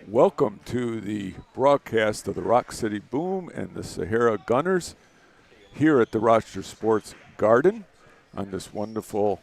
Welcome to the broadcast of the Rock City Boom and the Sahara Gunners here at the Rochester Sports Garden on this wonderful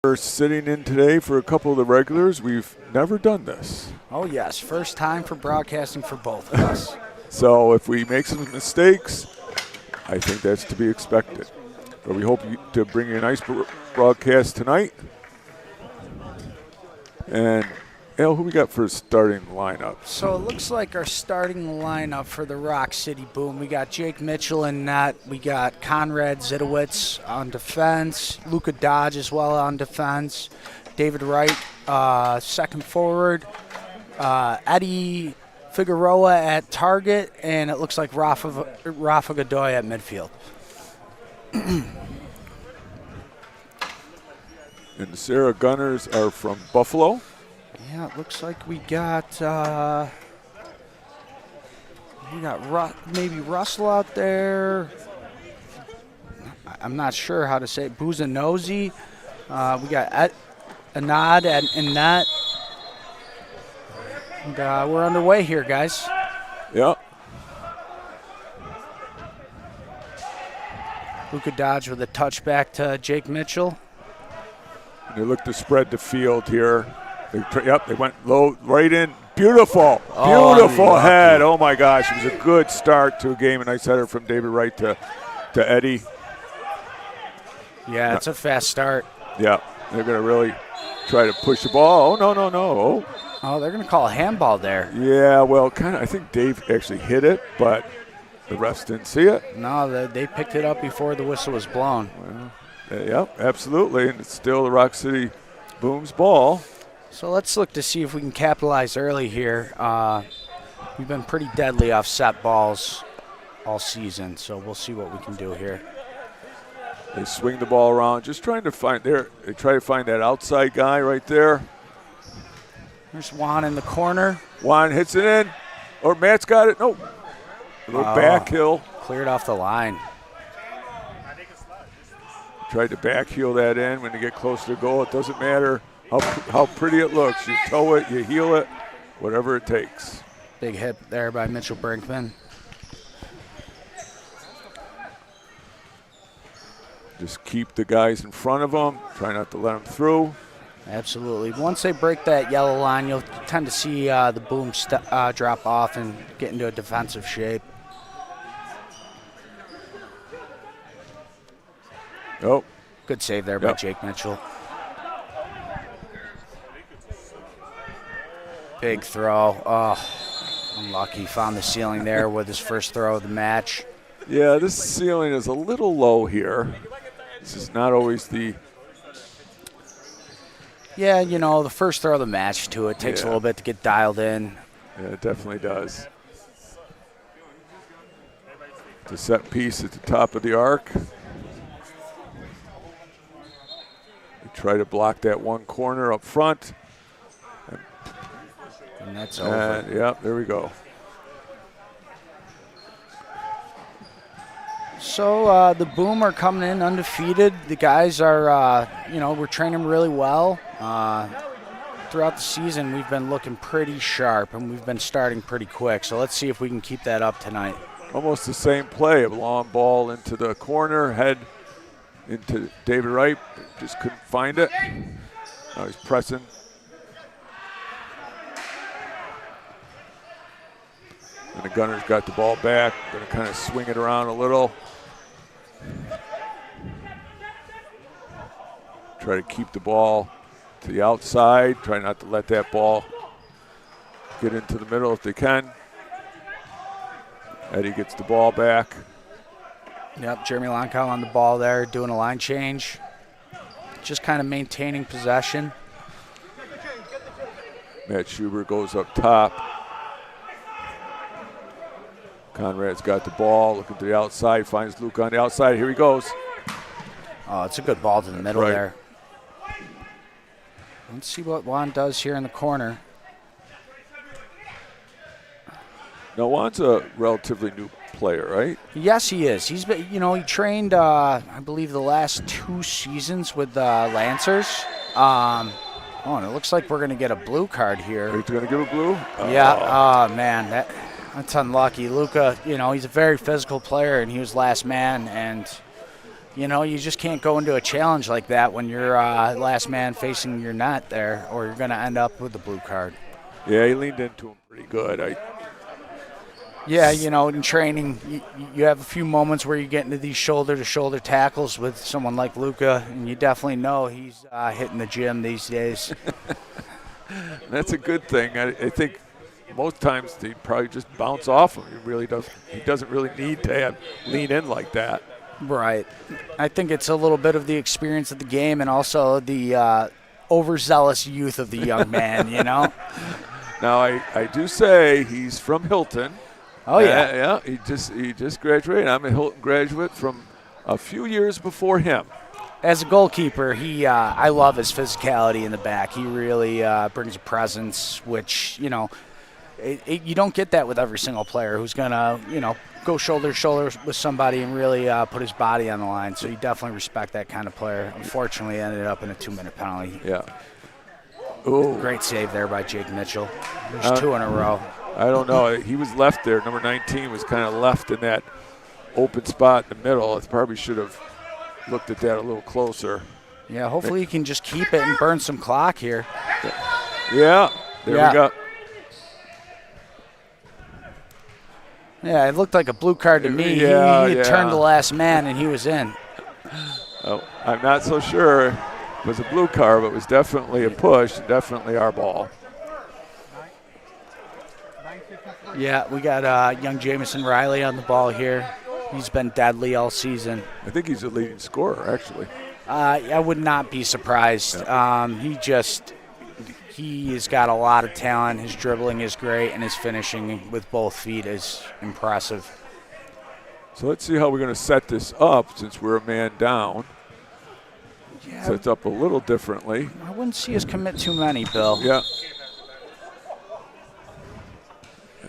we're sitting in today for a couple of the regulars. We've never done this. Oh yes, first time for broadcasting for both of us. So if we make some mistakes, I think that's to be expected. But we hope to bring you a nice broadcast tonight. And Al, who we got for starting lineup? So it looks like our starting lineup for the Rock City Boom. We got Jake Mitchell in net. We got Conrad Zidowitz on defense. Luka Dodge as well on defense. David Wright, second forward. Eddie Figueroa at target. And it looks like Rafa Godoy at midfield. And the Sahara Gunners are from Buffalo. Yeah, it looks like we got maybe Russell out there. I'm not sure how to say it. Buzanozi. We got Anad in net. And we're underway here, guys. Yeah. Luka Dodge with a touchback to Jake Mitchell. They look to spread the field here. They went low, right in. Beautiful, beautiful head. Oh, my gosh. It was a good start to a game. A nice header from David Wright to Eddie. Yeah, it's a fast start. Yeah, they're going to really try to push the ball. Oh, no. Oh, they're going to call a handball there. Yeah, well, kind of. I think Dave actually hit it, but the refs didn't see it. No, they picked it up before the whistle was blown. Well, yep, absolutely. And it's still the Rock City Boom's ball. So let's look to see if we can capitalize early here. We've been pretty deadly off set balls all season, so we'll see what we can do here. They swing the ball around, just trying to find they try to find that outside guy right there. There's Juan in the corner. Juan hits it in, or Matt's got it. No, a little back heel. Cleared off the line. Tried to back heel that in. When you get close to the goal, it doesn't matter how pretty it looks. You toe it, you heel it, whatever it takes. Big hit there by Mitchell Brinkman. Just keep the guys in front of them. Try not to let them through. Absolutely. Once they break that yellow line, you'll tend to see the Boom drop off and get into a defensive shape. Oh. Good save there by Jake Mitchell. Big throw. Oh, unlucky. Found the ceiling there with his first throw of the match. Yeah, this ceiling is a little low here. This is not always the... Yeah, you know, the first throw of the match, too. It takes a little bit to get dialed in. Yeah, it definitely does. It's a set piece at the top of the arc. You try to block that one corner up front. And that's over. Yeah, there we go. So the Boom are coming in undefeated. The guys are, we're training them really well. Throughout the season, we've been looking pretty sharp, and we've been starting pretty quick. So let's see if we can keep that up tonight. Almost the same play. A long ball into the corner, head into David Wright. Just couldn't find it. Now he's pressing. And the Gunners got the ball back. Going to kind of swing it around a little. Try to keep the ball to the outside. Try not to let that ball get into the middle if they can. Eddie gets the ball back. Yep, Jeremy Lonkow on the ball there, doing a line change. Just kind of maintaining possession. Matt Schubert goes up top. Conrad's got the ball, looking to the outside, finds Luke on the outside. Here he goes. Oh, it's a good ball to the middle there. Let's see what Juan does here in the corner. Now, Juan's a relatively new player, right? Yes, he is. He's been, he trained, I believe, the last 2 seasons with Lancers. And it looks like we're going to get a blue card here. Are you going to give a blue? Yeah. Oh, man, that's unlucky. Luca, he's a very physical player, and he was last man. And, you just can't go into a challenge like that when you're last man facing your net there, or you're going to end up with the blue card. Yeah, he leaned into him pretty good. Yeah, in training, you have a few moments where you get into these shoulder-to-shoulder tackles with someone like Luca, and you definitely know he's hitting the gym these days. That's a good thing. I think most times they probably just bounce off him. He doesn't really need to lean in like that. Right. I think it's a little bit of the experience of the game and also the overzealous youth of the young man, Now, I do say he's from Hilton. Oh, yeah. Yeah, he just graduated. I'm a Hilton graduate from a few years before him. As a goalkeeper, I love his physicality in the back. He really brings a presence, which, you don't get that with every single player who's going to, go shoulder to shoulder with somebody and really put his body on the line. So you definitely respect that kind of player. Unfortunately, ended up in a 2-minute penalty. Yeah. Ooh. Great save there by Jake Mitchell. There's 2 in a row. I don't know. He was left there. Number 19 was kind of left in that open spot in the middle. I probably should have looked at that a little closer. Yeah, hopefully he can just keep it and burn some clock here. Yeah, there we go. Yeah, it looked like a blue card to me. Yeah, he turned the last man, and he was in. Oh, I'm not so sure it was a blue card, but it was definitely a push, definitely our ball. Yeah, we got young Jamison Riley on the ball here. He's been deadly all season. I think he's the leading scorer, actually. I would not be surprised. Yeah. He has got a lot of talent. His dribbling is great, and his finishing with both feet is impressive. So let's see how we're going to set this up since we're a man down. Yeah. Sets up a little differently. I wouldn't see us commit too many, Bill. Yeah.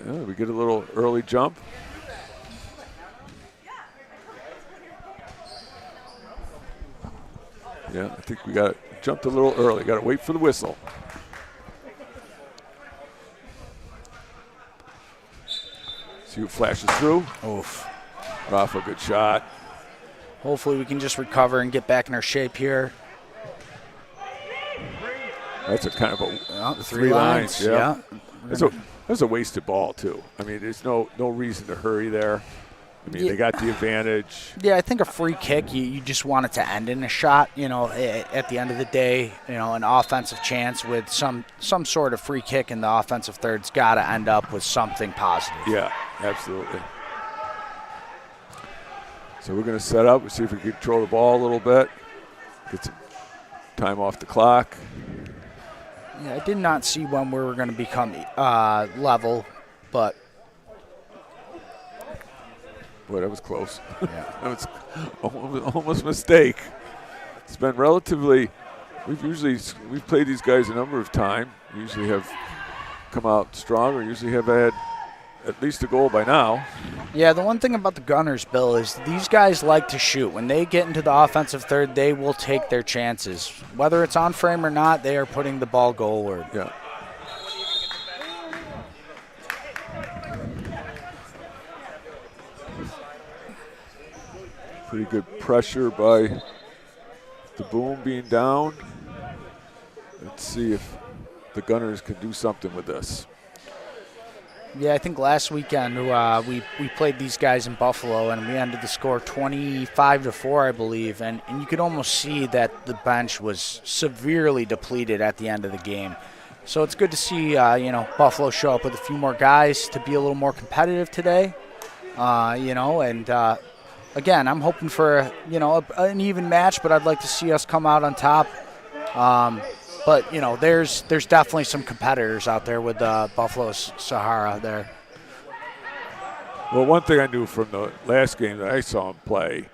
We get a little early jump. Yeah, I think we jumped a little early. Got to wait for the whistle. See who flashes through. Oof. Rafa, good shot. Hopefully we can just recover and get back in our shape here. That's a kind of a 3 lines. Yeah. That's a wasted ball, too. I mean, there's no reason to hurry there. I mean, they got the advantage. Yeah, I think a free kick, you just want it to end in a shot. At the end of the day, an offensive chance with some sort of free kick in the offensive third's got to end up with something positive. Yeah, absolutely. So we're going to set up. We'll see if we can control the ball a little bit. Get some time off the clock. Yeah, I did not see when we were going to become level, but. Boy, that was close. Yeah. That was almost a mistake. It's been relatively. We've played these guys a number of times. Usually have come out strong, or usually have had at least a goal by now. Yeah, the one thing about the Gunners, Bill, is these guys like to shoot. When they get into the offensive third, they will take their chances. Whether it's on frame or not, they are putting the ball goalward. Yeah. Pretty good pressure by the Boom being down. Let's see if the Gunners can do something with this. Yeah, I think last weekend we played these guys in Buffalo, and we ended the score 25-4, I believe. And you could almost see that the bench was severely depleted at the end of the game. So it's good to see Buffalo show up with a few more guys to be a little more competitive today. Again, I'm hoping for an even match, but I'd like to see us come out on top. But there's definitely some competitors out there with Buffalo's Sahara there. Well, one thing I knew from the last game that I saw them play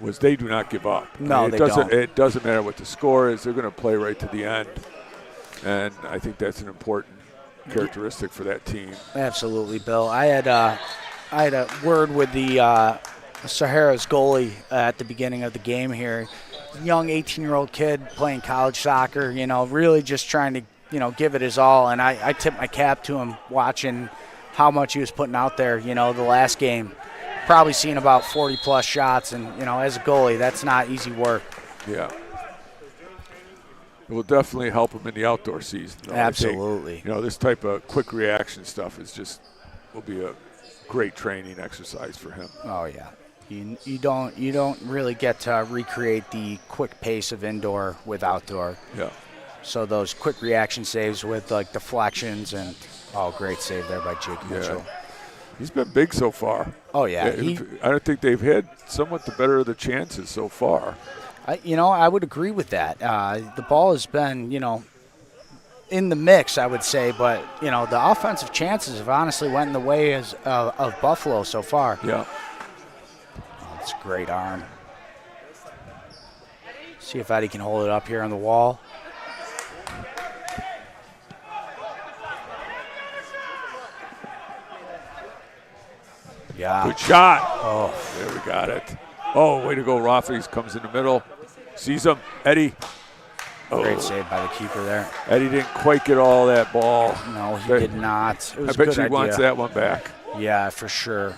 was they do not give up. No, they don't. It doesn't matter what the score is; they're going to play right to the end, and I think that's an important characteristic for that team. Absolutely, Bill. I had a word with the Sahara's goalie at the beginning of the game here. Young 18-year-old kid playing college soccer, really just trying to, give it his all. And I tip my cap to him watching how much he was putting out there, the last game. Probably seen about 40-plus shots. And, as a goalie, that's not easy work. Yeah. It will definitely help him in the outdoor season, though. Absolutely. This type of quick reaction stuff will be a great training exercise for him. Oh, yeah. You don't really get to recreate the quick pace of indoor with outdoor. Yeah. So those quick reaction saves with deflections and great save there by Jake Mitchell. He's been big so far. Oh yeah. I don't think they've had somewhat the better of the chances so far. I would agree with that. The ball has been in the mix, I would say, but the offensive chances have honestly went in the way of Buffalo so far. Yeah. It's a great arm. See if Eddie can hold it up here on the wall. Yeah. Good shot. Oh. There we got it. Oh, way to go, Rothley. Comes in the middle. Sees him. Eddie. Oh. Great save by the keeper there. Eddie didn't quite get all that ball. No, he did not. It was I bet he wants that one back. Yeah, for sure.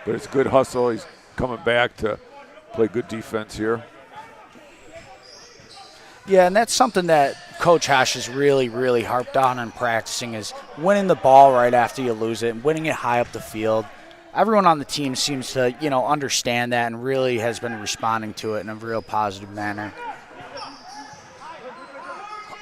But it's good hustle. He's coming back to play good defense here. Yeah, and that's something that Coach Hash has really, really harped on in practicing is winning the ball right after you lose it and winning it high up the field. Everyone on the team seems to, understand that and really has been responding to it in a real positive manner.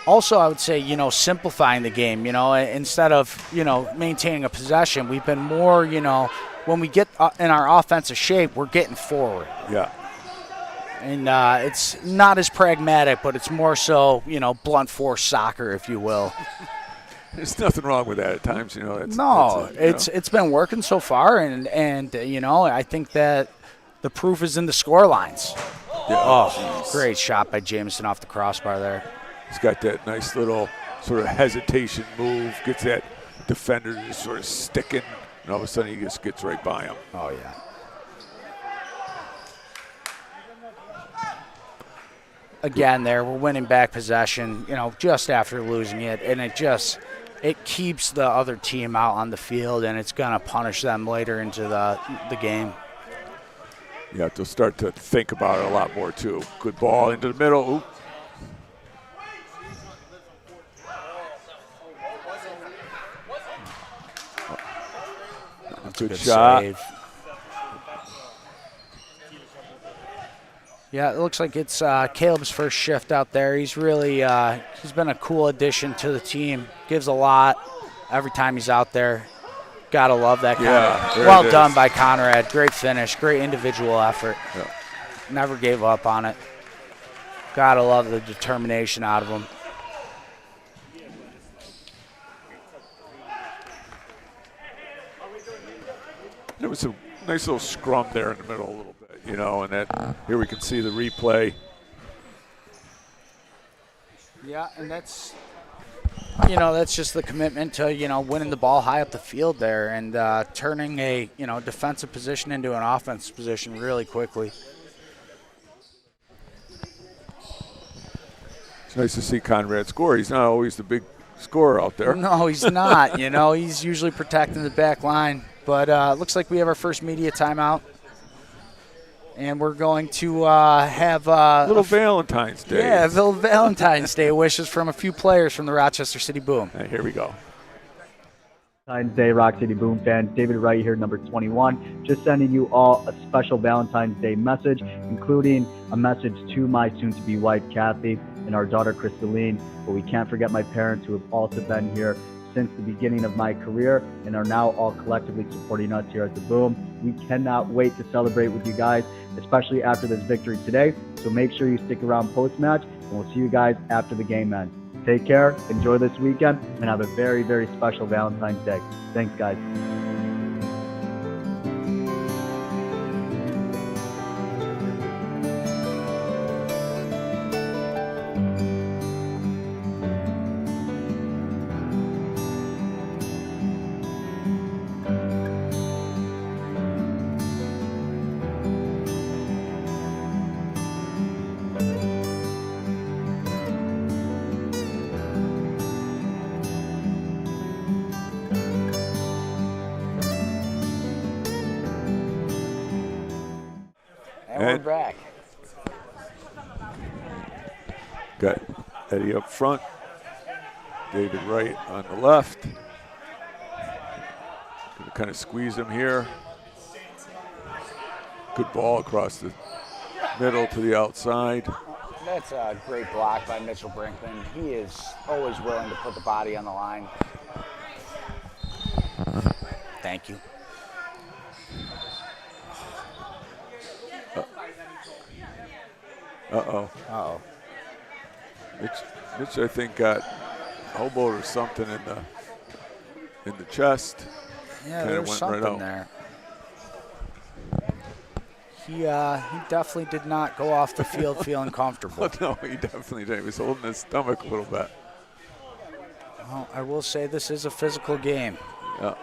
Also, I would say, simplifying the game, instead of, maintaining a possession, we've been more, when we get in our offensive shape, we're getting forward. Yeah. And it's not as pragmatic, but it's more so, blunt force soccer, if you will. There's nothing wrong with that at times, It's been working so far, and I think that the proof is in the score lines. Yeah. Great shot by Jameson off the crossbar there. He's got that nice little sort of hesitation move, gets that defender just sort of sticking, and all of a sudden he just gets right by him. Oh, yeah. Again, we're winning back possession, just after losing it, and it keeps the other team out on the field, and it's going to punish them later into the game. Yeah, they'll start to think about it a lot more, too. Good ball into the middle. Oop. Good shot. Save. Yeah, it looks like it's Caleb's first shift out there. He's really he's been a cool addition to the team. Gives a lot every time he's out there. Gotta love that. Well done by Conrad. Great finish. Great individual effort. Yeah. Never gave up on it. Gotta love the determination out of him. There was a nice little scrum there in the middle a little bit, you know, and that here we can see the replay. Yeah, and that's just the commitment to, winning the ball high up the field there and turning a, defensive position into an offensive position really quickly. It's nice to see Conrad score. He's not always the big scorer out there. No, he's not. He's usually protecting the back line. But it looks like we have our first media timeout. And we're going to have a little Valentine's Day. Yeah, a little Valentine's Day wishes from a few players from the Rochester City Boom. And here we go. Valentine's Day, Rock City Boom fans. David Wright here, number 21. Just sending you all a special Valentine's Day message, including a message to my soon-to-be wife, Kathy, and our daughter, Crystalline. But we can't forget my parents, who have also been here since the beginning of my career and are now all collectively supporting us here at the Boom. We cannot wait to celebrate with you guys, especially after this victory today. So make sure you stick around post-match, and we'll see you guys after the game ends. Take care, enjoy this weekend, and have a very, very special Valentine's Day. Thanks, guys. We're back. Got Eddie up front, David Wright on the left. Gonna kind of squeeze him here. Good ball across the middle to the outside. That's a great block by Mitchell Brinkman. He is always willing to put the body on the line. Thank you. Uh-oh. Mitch, I think, got elbowed or something in the chest. Yeah, there was something there. He definitely did not go off the field feeling comfortable. No, he definitely did. He was holding his stomach a little bit. Well, I will say this is a physical game. Yeah.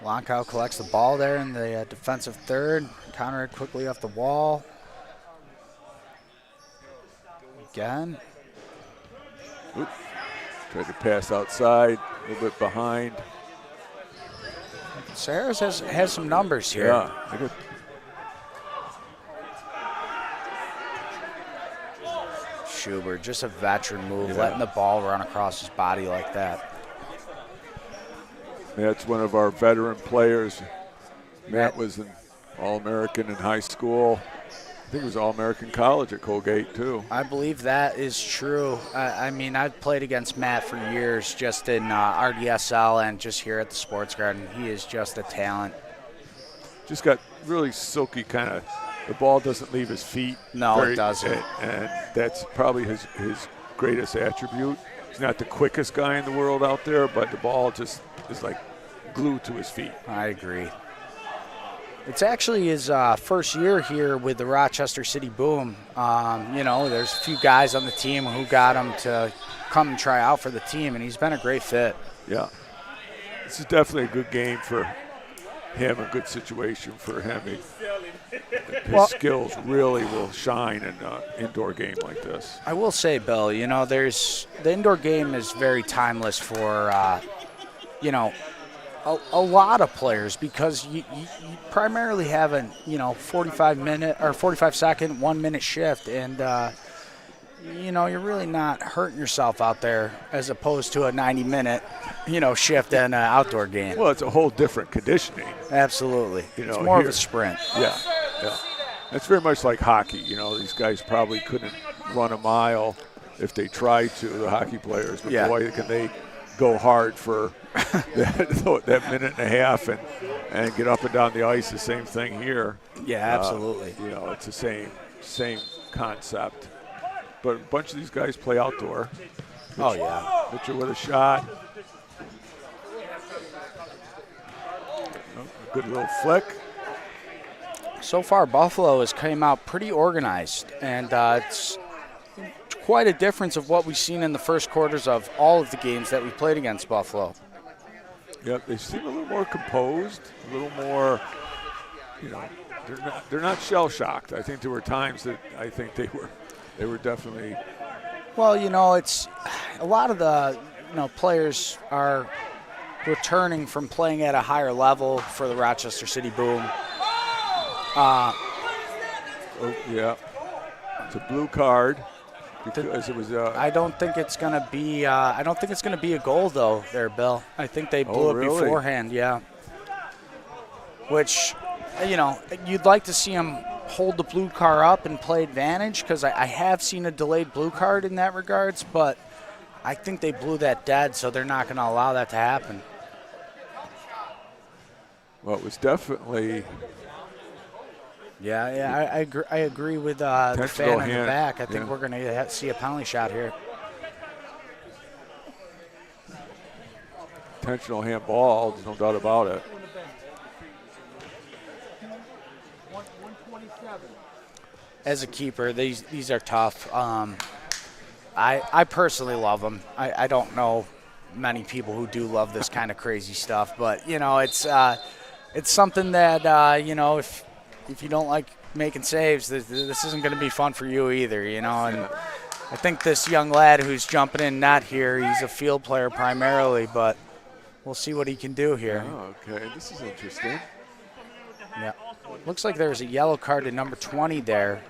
Lonkow collects the ball there in the defensive third. Conrad quickly off the wall. Again. Oops. Tried to pass outside, a little bit behind. Sahara has some numbers here. Yeah. Schubert, just a veteran move, letting the ball run across his body like that. Matt's one of our veteran players. Matt was an All-American in high school. I think he was All-American college at Colgate, too. I believe that is true. I mean, I've played against Matt for years just in RDSL and just here at the Sports Garden. He is just a talent. Just got really silky kind of, the ball doesn't leave his feet. No, it doesn't. And that's probably his greatest attribute. He's not the quickest guy in the world out there, but the ball just is like glued to his feet. I agree. It's actually his first year here with the Rochester City Boom. There's a few guys on the team who got him to come and try out for the team, and he's been a great fit. Yeah. This is definitely a good game for him, a good situation for him. His skills really will shine in an indoor game like this. I will say, Bill, the indoor game is very timeless for, a lot of players because you primarily have a 45-minute or 45-second, 1-minute shift, and you're really not hurting yourself out there as opposed to a 90-minute, shift in an outdoor game. Well, it's a whole different conditioning. Absolutely. It's more of a sprint. Yeah. It's very much like hockey. These guys probably couldn't run a mile if they tried to, the hockey players. But boy, can they go hard for that minute and a half and get up and down the ice. The same thing here. Yeah, absolutely. It's the same concept. But a bunch of these guys play outdoor. Pitcher with a shot. A good little flick. So far, Buffalo has came out pretty organized, and it's quite a difference of what we've seen in the first quarters of all of the games that we played against Buffalo. Yep, they seem a little more composed, a little more, they're not shell-shocked. I think there were times that I think they were definitely. Well, it's a lot of the players are returning from playing at a higher level for the Rochester City Boom. It's a blue card because it was. I don't think it's going to be. I don't think it's going to be a goal though, there, Bill. I think they blew it beforehand. Yeah. Which, you'd like to see them hold the blue card up and play advantage because I have seen a delayed blue card in that regards, but I think they blew that dead, so they're not going to allow that to happen. Well, it was definitely. Yeah, I agree with the fan in the back. I think we're going to see a penalty shot here. Intentional handball, there's no doubt about it. As a keeper, these are tough. I personally love them. I don't know many people who do love this kind of crazy stuff, but it's something that if you don't like making saves, this isn't going to be fun for you either, And I think this young lad who's jumping in net here, he's a field player primarily, but we'll see what he can do here. Oh, okay, this is interesting. Yeah, looks like there was a yellow card to number 20 there.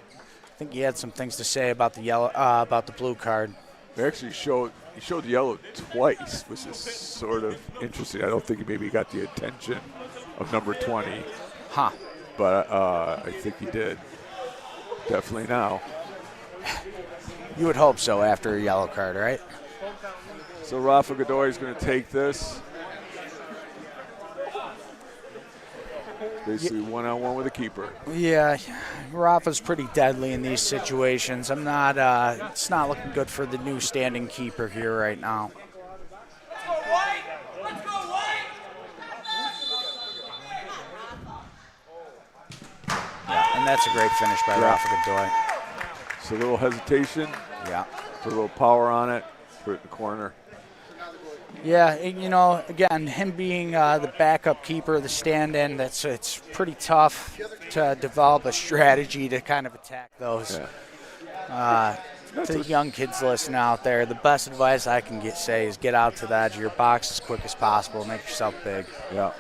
I think he had some things to say about the about the blue card. They actually showed the yellow twice, which is sort of interesting. I don't think he maybe got the attention of number 20. Huh. But I think he did. Definitely now. You would hope so after a yellow card, right? So Rafa Godoy is going to take this. Basically one-on-one with a keeper. Yeah, Rafa's pretty deadly in these situations. It's not looking good for the new standing keeper here right now. And that's a great finish by Rafa Godoy. It's a little hesitation. Yeah. Put a little power on it. Put it in the corner. Yeah, again, him being the backup keeper, the stand-in, it's pretty tough to develop a strategy to kind of attack those. Yeah. To the young kids listening out there, the best advice I can say is get out to the edge of your box as quick as possible. Make yourself big. Yeah.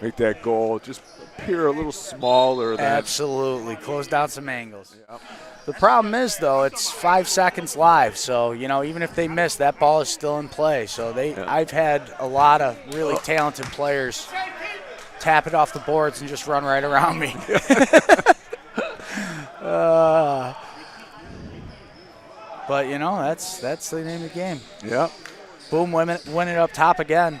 Make that goal just appear a little smaller. Absolutely. Close down some angles. Yep. The problem is, though, it's 5 seconds live. So, even if they miss, that ball is still in play. So I've had a lot of really talented players tap it off the boards and just run right around me. But, that's the name of the game. Yeah. Boom, win it up top again.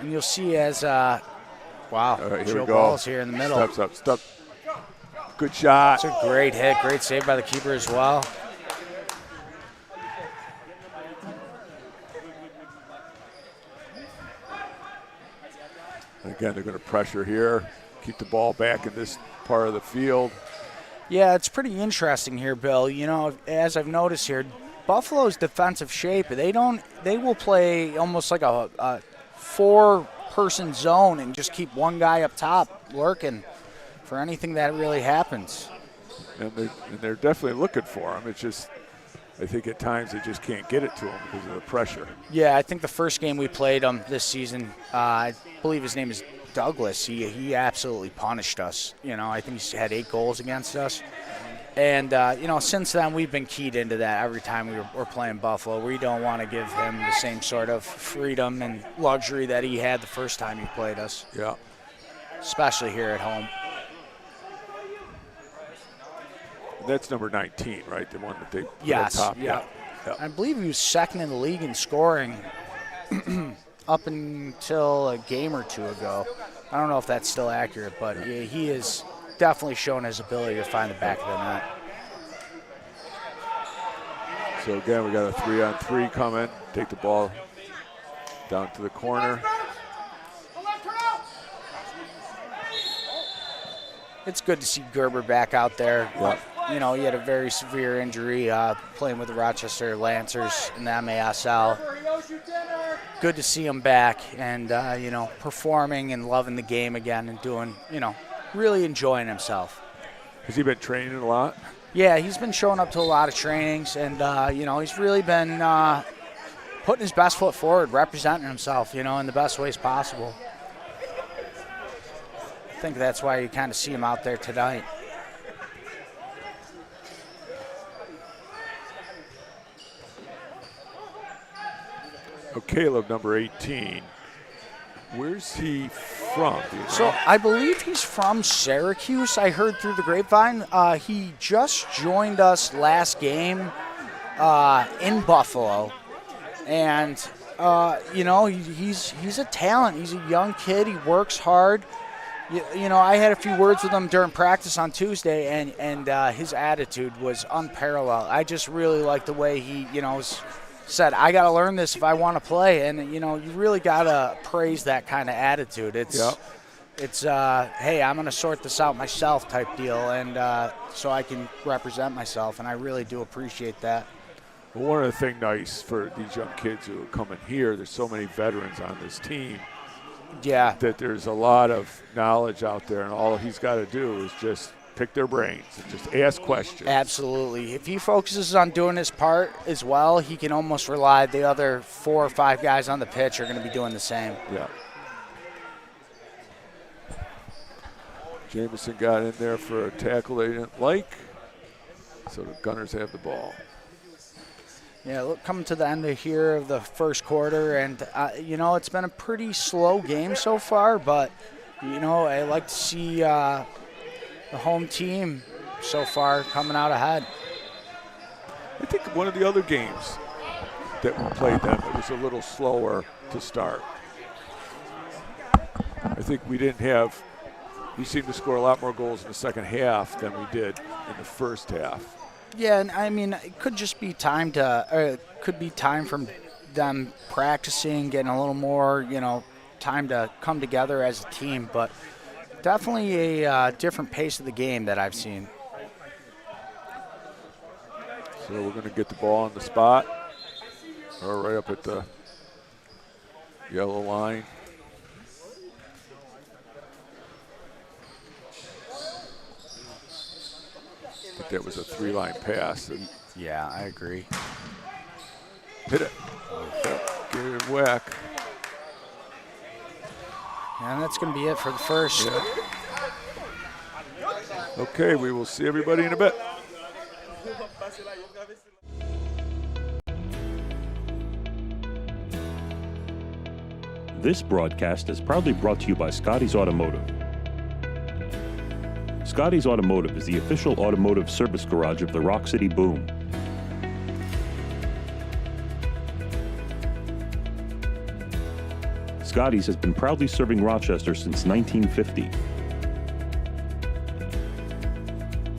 And you'll see as, wow, right, Joe Ball's here in the middle. Steps up. Good shot. It's a great hit, great save by the keeper as well. Again, they're going to pressure here, keep the ball back in this part of the field. Yeah, it's pretty interesting here, Bill. As I've noticed here, Buffalo's defensive shape, they will play almost like a 4-person zone and just keep one guy up top lurking for anything that really happens. And they're definitely looking for him. It's just, I think at times they just can't get it to him because of the pressure. Yeah, I think the first game we played him this season, I believe his name is Douglas, he absolutely punished us. I think he's had 8 goals against us. And, since then we've been keyed into that every time we're playing Buffalo. We don't want to give him the same sort of freedom and luxury that he had the first time he played us. Yeah. Especially here at home. That's number 19, right? The one that they Yes, top. yeah. Yeah. I believe he was second in the league in scoring up until a game or two ago. I don't know if that's still accurate, but he has definitely shown his ability to find the back of the net. So again, we got a 3-on-3 coming. Take the ball down to the corner. It's good to see Gerber back out there. Yeah. He had a very severe injury playing with the Rochester Lancers in the MASL. Good to see him back and, performing and loving the game again and doing, really enjoying himself. Has he been training a lot? Yeah, he's been showing up to a lot of trainings and, he's really been putting his best foot forward, representing himself, in the best ways possible. I think that's why you kind of see him out there tonight. Oh, Caleb, number 18. Where's he from? Do you know? So I believe he's from Syracuse. I heard through the grapevine. He just joined us last game in Buffalo. And, he's a talent. He's a young kid. He works hard. I had a few words with him during practice on Tuesday, and his attitude was unparalleled. I just really like the way he, said, I got to learn this if I want to play. And, you really got to praise that kind of attitude. It's, hey, I'm going to sort this out myself type deal, and so I can represent myself, and I really do appreciate that. Well, one of the things nice for these young kids who are coming here, there's so many veterans on this team. Yeah. That there's a lot of knowledge out there, and all he's got to do is just pick their brains and just ask questions. Absolutely. If he focuses on doing his part as well, he can almost rely the other 4 or 5 guys on the pitch are going to be doing the same. Yeah. Jameson got in there for a tackle they didn't like, so the Gunners have the ball. Yeah, look, coming to the end of here of the first quarter, and, it's been a pretty slow game so far, but, I like to see the home team so far coming out ahead. I think one of the other games that we played them, it was a little slower to start. I think we seemed to score a lot more goals in the second half than we did in the first half. Yeah, and I mean, it could just be time from them practicing, getting a little more, time to come together as a team. But definitely a different pace of the game that I've seen. So we're going to get the ball on the spot, or right up at the yellow line. I think that was a 3-line pass. And yeah, I agree. hit it. Get it whack. And that's going to be it for the first. Yeah. Okay, we will see everybody in a bit. This broadcast is proudly brought to you by Scotty's Automotive. Scotty's Automotive is the official automotive service garage of the Rock City Boom. Scotty's has been proudly serving Rochester since 1950.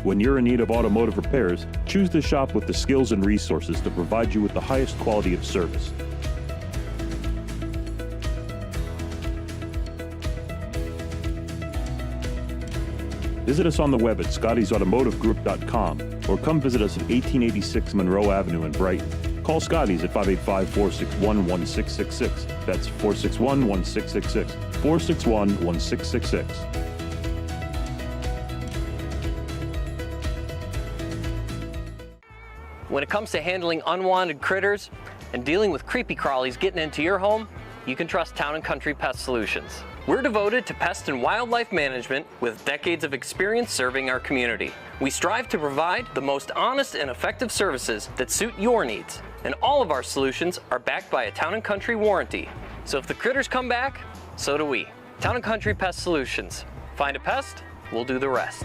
When you're in need of automotive repairs, choose to shop with the skills and resources to provide you with the highest quality of service. Visit us on the web at scottysautomotivegroup.com or come visit us at 1886 Monroe Avenue in Brighton. Call Scotty's at 585-461-1666. That's 461-1666. 461-1666. When it comes to handling unwanted critters and dealing with creepy crawlies getting into your home, you can trust Town & Country Pest Solutions. We're devoted to pest and wildlife management with decades of experience serving our community. We strive to provide the most honest and effective services that suit your needs, and all of our solutions are backed by a Town & Country warranty. So if the critters come back, so do we. Town & Country Pest Solutions. Find a pest, we'll do the rest.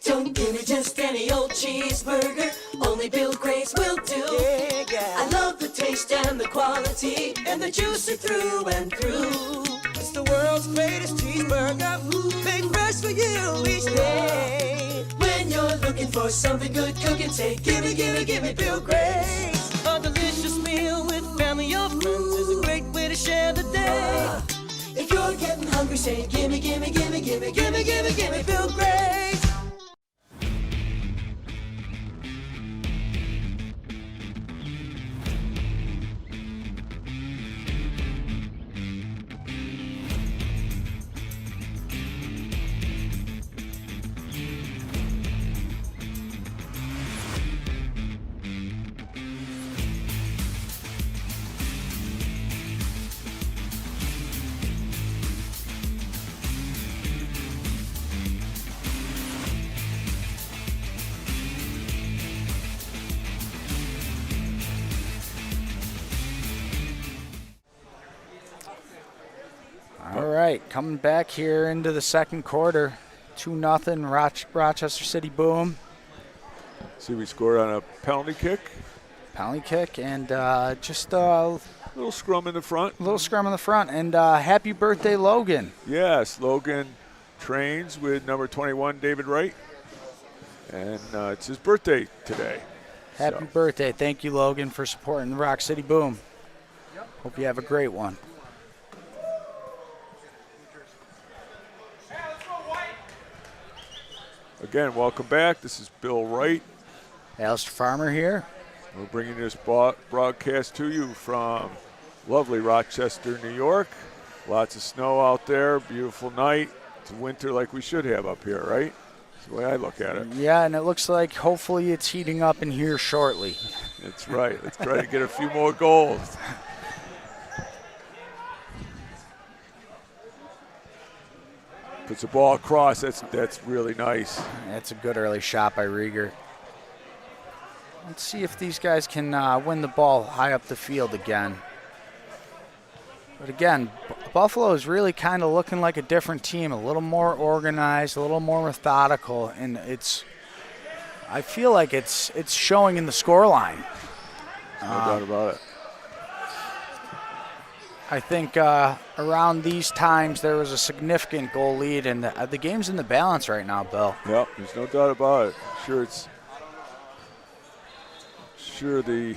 Don't give me just any old cheeseburger, only Bill Gray's will do. Yeah, yeah. I love the taste and the quality, and the juicy through and through. It's the world's greatest cheeseburger, made fresh for you each day. When you're looking for something good cooking, say gimme, gimme, gimme Bill Gray's. A delicious meal with family or friends is a great way to share the day. If you're getting hungry, say gimme, gimme, gimme, gimme, gimme, gimme, gimme Bill Gray's. All right, coming back here into the second quarter, 2-0 Rochester City Boom. See, we scored on a penalty kick. Penalty kick and just a Little scrum in the front. little scrum in the front. And happy birthday, Logan. Yes, Logan trains with number 21, David Wright. And it's his birthday today. Happy birthday. Thank you, Logan, for supporting the Rock City Boom. Hope you have a great one. Again, welcome back. This is Bill Wright. Alistair Farmer here. We're bringing this broadcast to you from lovely Rochester, New York. Lots of snow out there. Beautiful night. It's winter like we should have up here, right? That's the way I look at it. Yeah, and it looks like hopefully it's heating up in here shortly. That's right. Let's try to get a few more goals. Puts the ball across. That's really nice. That's a good early shot by Rieger. Let's see if these guys can win the ball high up the field again. But again, Buffalo is really kind of looking like a different team, a little more organized, a little more methodical, and I feel like it's showing in the scoreline. No doubt about it. I think around these times there was a significant goal lead, and the game's in the balance right now, Bill. Yep, there's no doubt about it. Sure the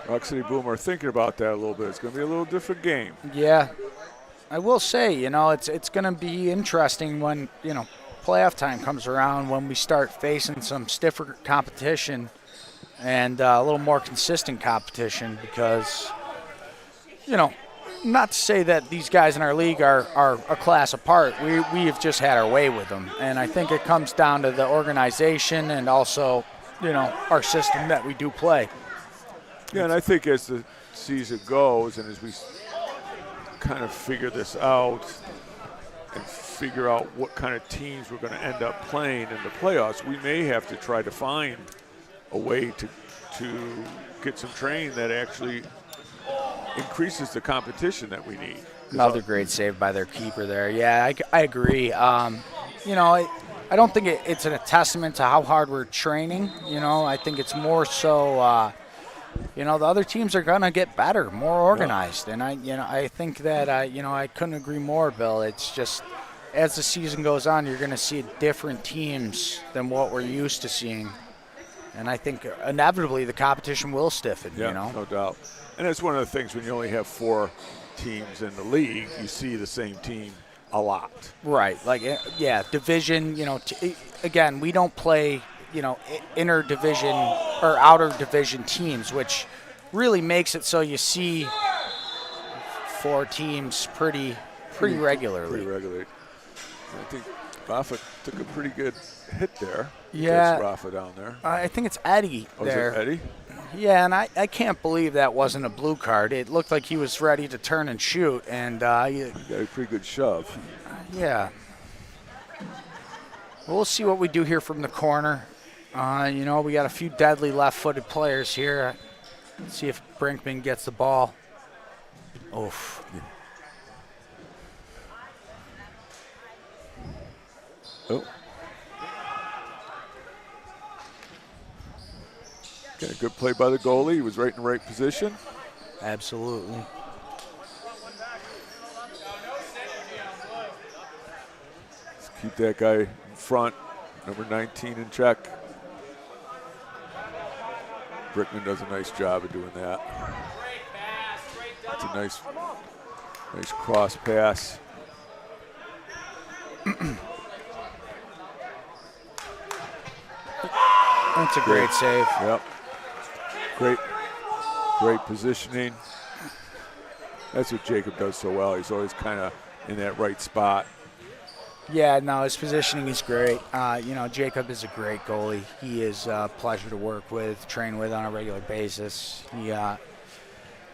Rock City Boom are thinking about that a little bit. It's going to be a little different game. Yeah, I will say, it's going to be interesting when, playoff time comes around, when we start facing some stiffer competition and a little more consistent competition because, not to say that these guys in our league are a class apart. We have just had our way with them. And I think it comes down to the organization and also, our system that we do play. Yeah, and I think as the season goes and as we kind of figure this out and figure out what kind of teams we're going to end up playing in the playoffs, we may have to try to find a way to get some training that actually increases the competition that we need. Another great save by their keeper there. Yeah, I agree. I don't think it's a testament to how hard we're training. I think it's more so, the other teams are going to get better, more organized. Yeah. And I think that, I couldn't agree more, Bill. It's just as the season goes on, you're going to see different teams than what we're used to seeing. And I think inevitably the competition will stiffen, no doubt. And that's one of the things when you only have 4 teams in the league, you see the same team a lot. Right. Division, again, we don't play, inter-division or outer-division teams, which really makes it so you see 4 teams pretty regularly. Pretty regularly. I think Rafa took a pretty good hit there. Yeah. Rafa down there. I think it's Eddie there. Is it Eddie? Yeah, and I can't believe that wasn't a blue card. It looked like he was ready to turn and shoot, and He got a pretty good shove. yeah. We'll see what we do here from the corner. You know, we got a few deadly left-footed players here. Let's see if Brinkman gets the ball. Oof. Oh. Okay, good play by the goalie. He was right in the right position. Absolutely. Let's keep that guy in front, number 19 in check. Brickman does a nice job of doing that. It's a nice cross pass. That's a great save. Yep. Great positioning. That's what Jacob does so well. He's always kind of in that right spot. Yeah, no, his positioning is great. You know, Jacob is a great goalie. He is a pleasure to work with, train with on a regular basis.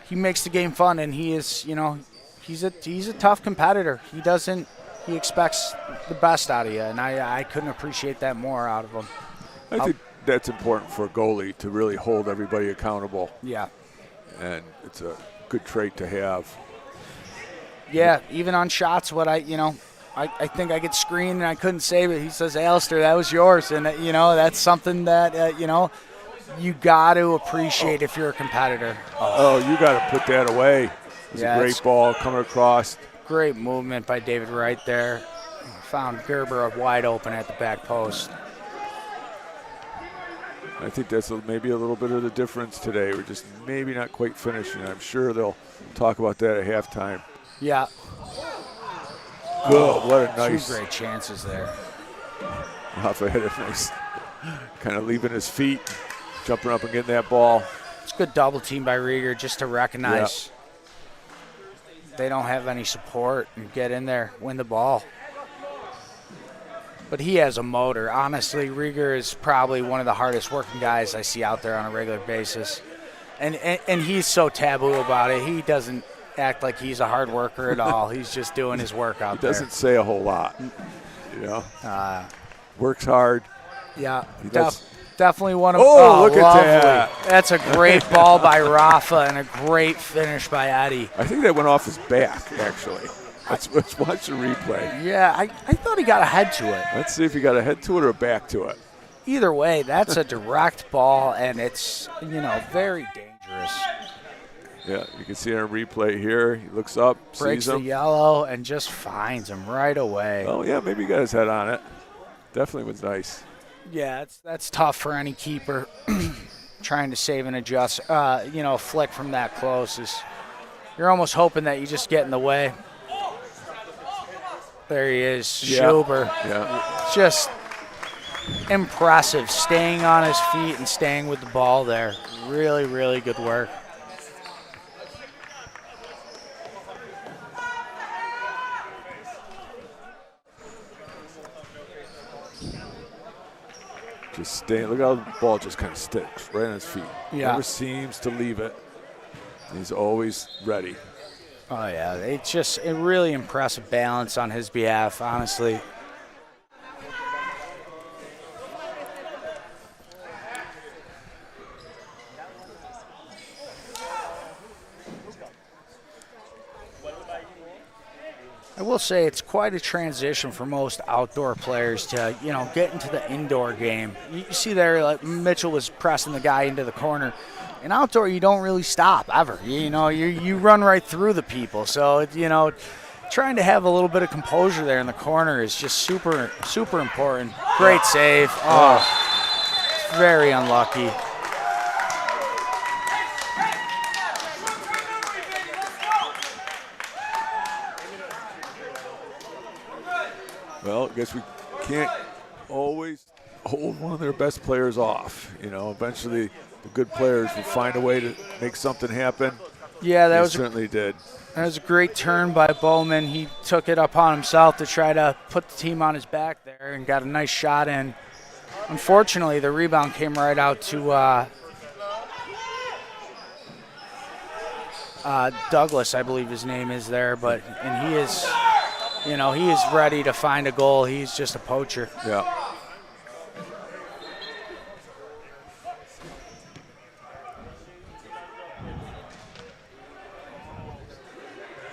He makes the game fun, and he is, you know, he's a tough competitor. He expects the best out of you, and I couldn't appreciate that more out of him. I think that's important for a goalie to really hold everybody accountable. Yeah. And it's a good trait to have. Yeah, even on shots, I think I get screened and I couldn't save it. He says, Alistair, that was yours. And, you know, that's something that, you know, you got to appreciate if you're a competitor. Oh, you got to put that away. It's a great ball coming across. Great movement by David Wright there. Found Gerber wide open at the back post. I think that's maybe a little bit of the difference today. We're just maybe not quite finishing. I'm sure they'll talk about that at halftime. Yeah. Good. What a nice. 2 great chances there. Rafa had a nice kind of leaving his feet, jumping up and getting that ball. It's a good double team by Rieger just to recognize they don't have any support and get in there, win the ball. But he has a motor. Honestly, Rieger is probably one of the hardest working guys I see out there on a regular basis. And he's so taboo about it. He doesn't act like he's a hard worker at all. He's just doing his work out there. He doesn't say a whole lot, you know. Works hard. Yeah, definitely one of. Oh, look lovely. at that! That's a great ball by Rafa and a great finish by Eddie. I think that went off his back, actually. Let's watch the replay. Yeah, I thought he got a head to it. Let's see if he got a head to it or a back to it. Either way, that's a direct ball, and it's, you know, very dangerous. Yeah, you can see on a replay here. He looks up, breaks sees him. the yellow, and just finds him right away. Oh, yeah, maybe he got his head on it. Definitely was nice. Yeah, that's tough for any keeper. Trying to save and adjust. You know, a flick from that close is, you're almost hoping that you just get in the way. There he is, Schober. Yeah. Just impressive, staying on his feet and staying with the ball there. Really, really good work. Just staying. Look how the ball just kind of sticks right on his feet. Yeah. Never seems to leave it. He's always ready. Oh, yeah. It's just a really impressive balance on his behalf, honestly. I will say it's quite a transition for most outdoor players to, you know, get into the indoor game. You see there, like Mitchell was pressing the guy into the corner. In outdoor, you don't really stop ever. You know, you run right through the people. So, you know, trying to have a little bit of composure there in the corner is just super, super important. Great save. Oh, very unlucky. Well, I guess we can't always hold one of their best players off. You know, eventually the good players will find a way to make something happen. Yeah, that certainly did. That was a great turn by Bowman. He took it upon himself to try to put the team on his back there and got a nice shot in. Unfortunately, the rebound came right out to Douglas, I believe his name is there, and he is, he is ready to find a goal. He's just a poacher. Yeah.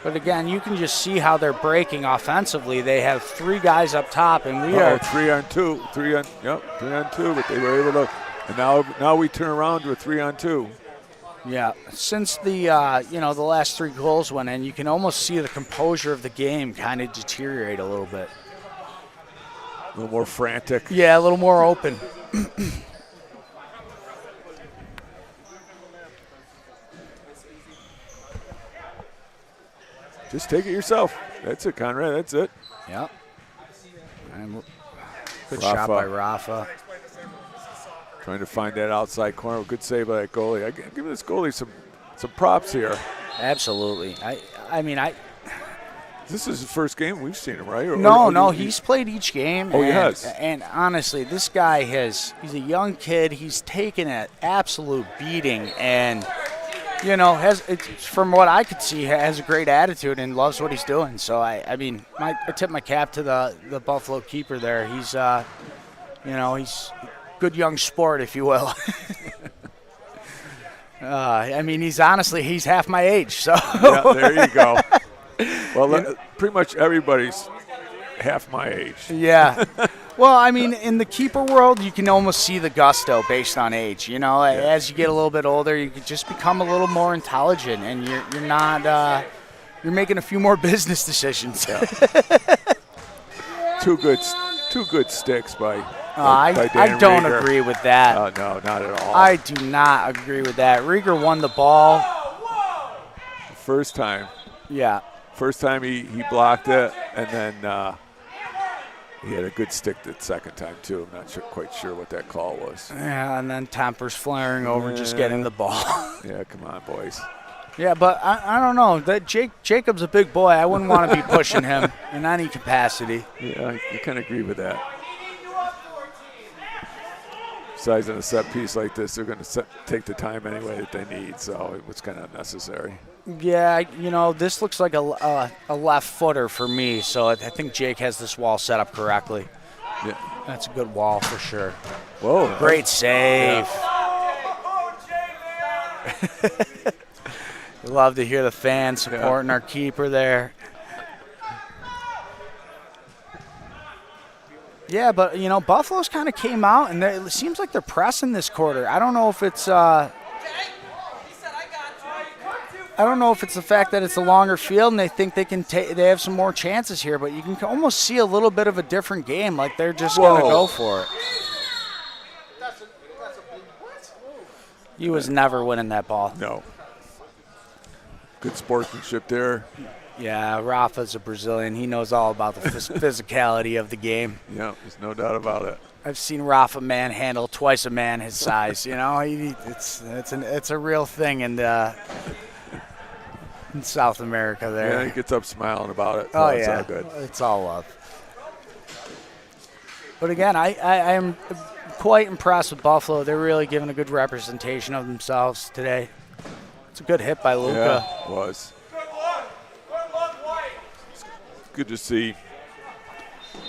But again, you can just see how they're breaking offensively. They have 3 guys up top, and we are 3 on 2. 3 on 2. But they were able to, and now we turn around to a 3 on 2. Yeah, since the the last 3 goals went in, you can almost see the composure of the game kind of deteriorate a little bit. A little more frantic. Yeah, a little more open. Just take it yourself. That's it, Conrad. That's it. Yep. Good shot by Rafa. Trying to find that outside corner. Good save by that goalie. I give this goalie some props here. Absolutely. I mean, This is his first game we've seen him, right? No, he's played each game. Oh, he has. And honestly, this guy he's a young kid. He's taken an absolute beating, and from what I could see, has a great attitude and loves what he's doing. So I tip my cap to the Buffalo keeper there. He's he's good young sport, if you will. He's half my age. So yeah, there you go. Well, pretty much everybody's half my age. Yeah. Well, I mean, in the keeper world, you can almost see the gusto based on age. As you get a little bit older, you can just become a little more intelligent, and you're not you're making a few more business decisions. Yeah. Two good sticks by Dan I don't Rieger. agree with that. No, not at all. I do not agree with that. Rieger won the ball. First time. Yeah. First time he blocked it, and then he had a good stick the second time, too. I'm not quite sure what that call was. Yeah, and then tempers flaring over just getting the ball. Yeah, come on, boys. Yeah, but I don't know. That Jacob's a big boy. I wouldn't want to be pushing him in any capacity. Yeah, I kind of agree with that. Besides, in a set piece like this, they're going to take the time anyway that they need, so it was kind of unnecessary. Yeah, this looks like a left footer for me, so I think Jake has this wall set up correctly. Yeah. That's a good wall for sure. Whoa. Great save. Yeah. Love to hear the fans supporting our keeper there. Yeah, but, Buffalo's kind of came out, and it seems like they're pressing this quarter. I don't know if it's the fact that it's a longer field and they think they have some more chances here, but you can almost see a little bit of a different game, like they're just going to go for it. He was never winning that ball. No. Good sportsmanship there. Yeah, Rafa's a Brazilian. He knows all about the physicality of the game. Yeah, there's no doubt about it. I've seen Rafa manhandle twice a man his size. It's a real thing in South America there. Yeah, he gets up smiling about it. Oh, It's yeah. all good. It's all love. But again, I am quite impressed with Buffalo. They're really giving a good representation of themselves today. It's a good hit by Luka. Yeah, it was. It's good to see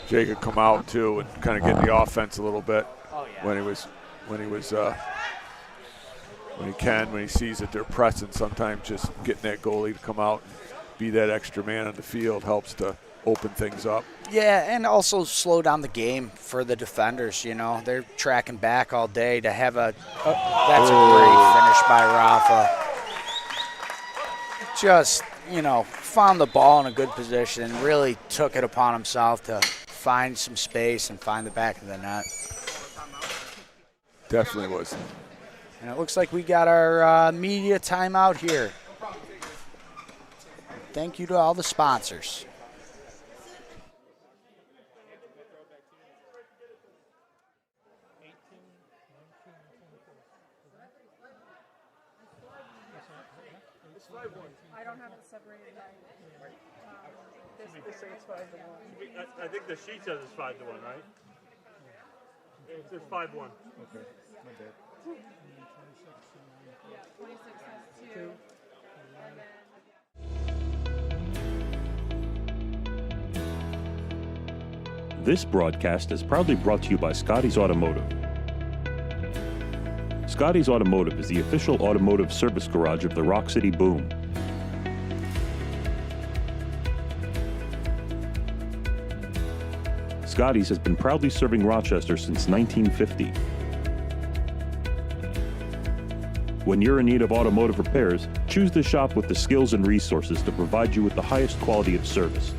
Jacob come out too and kind of get the offense a little bit. Oh, yeah. When he sees that they're pressing, sometimes just getting that goalie to come out and be that extra man on the field helps to open things up. Yeah, and also slow down the game for the defenders. They're tracking back all day to have that's a great finish by Rafa. Just, found the ball in a good position and really took it upon himself to find some space and find the back of the net. Definitely was. And it looks like we got our media timeout here. Thank you to all the sponsors. I don't have it separated. I think the sheet says it's 5-1, right? It says 5-1. Okay, my bad. 26 has 2. This broadcast is proudly brought to you by Scotty's Automotive. Scotty's Automotive is the official automotive service garage of the Rock City Boom. Scotty's has been proudly serving Rochester since 1950. When you're in need of automotive repairs, choose the shop with the skills and resources to provide you with the highest quality of service.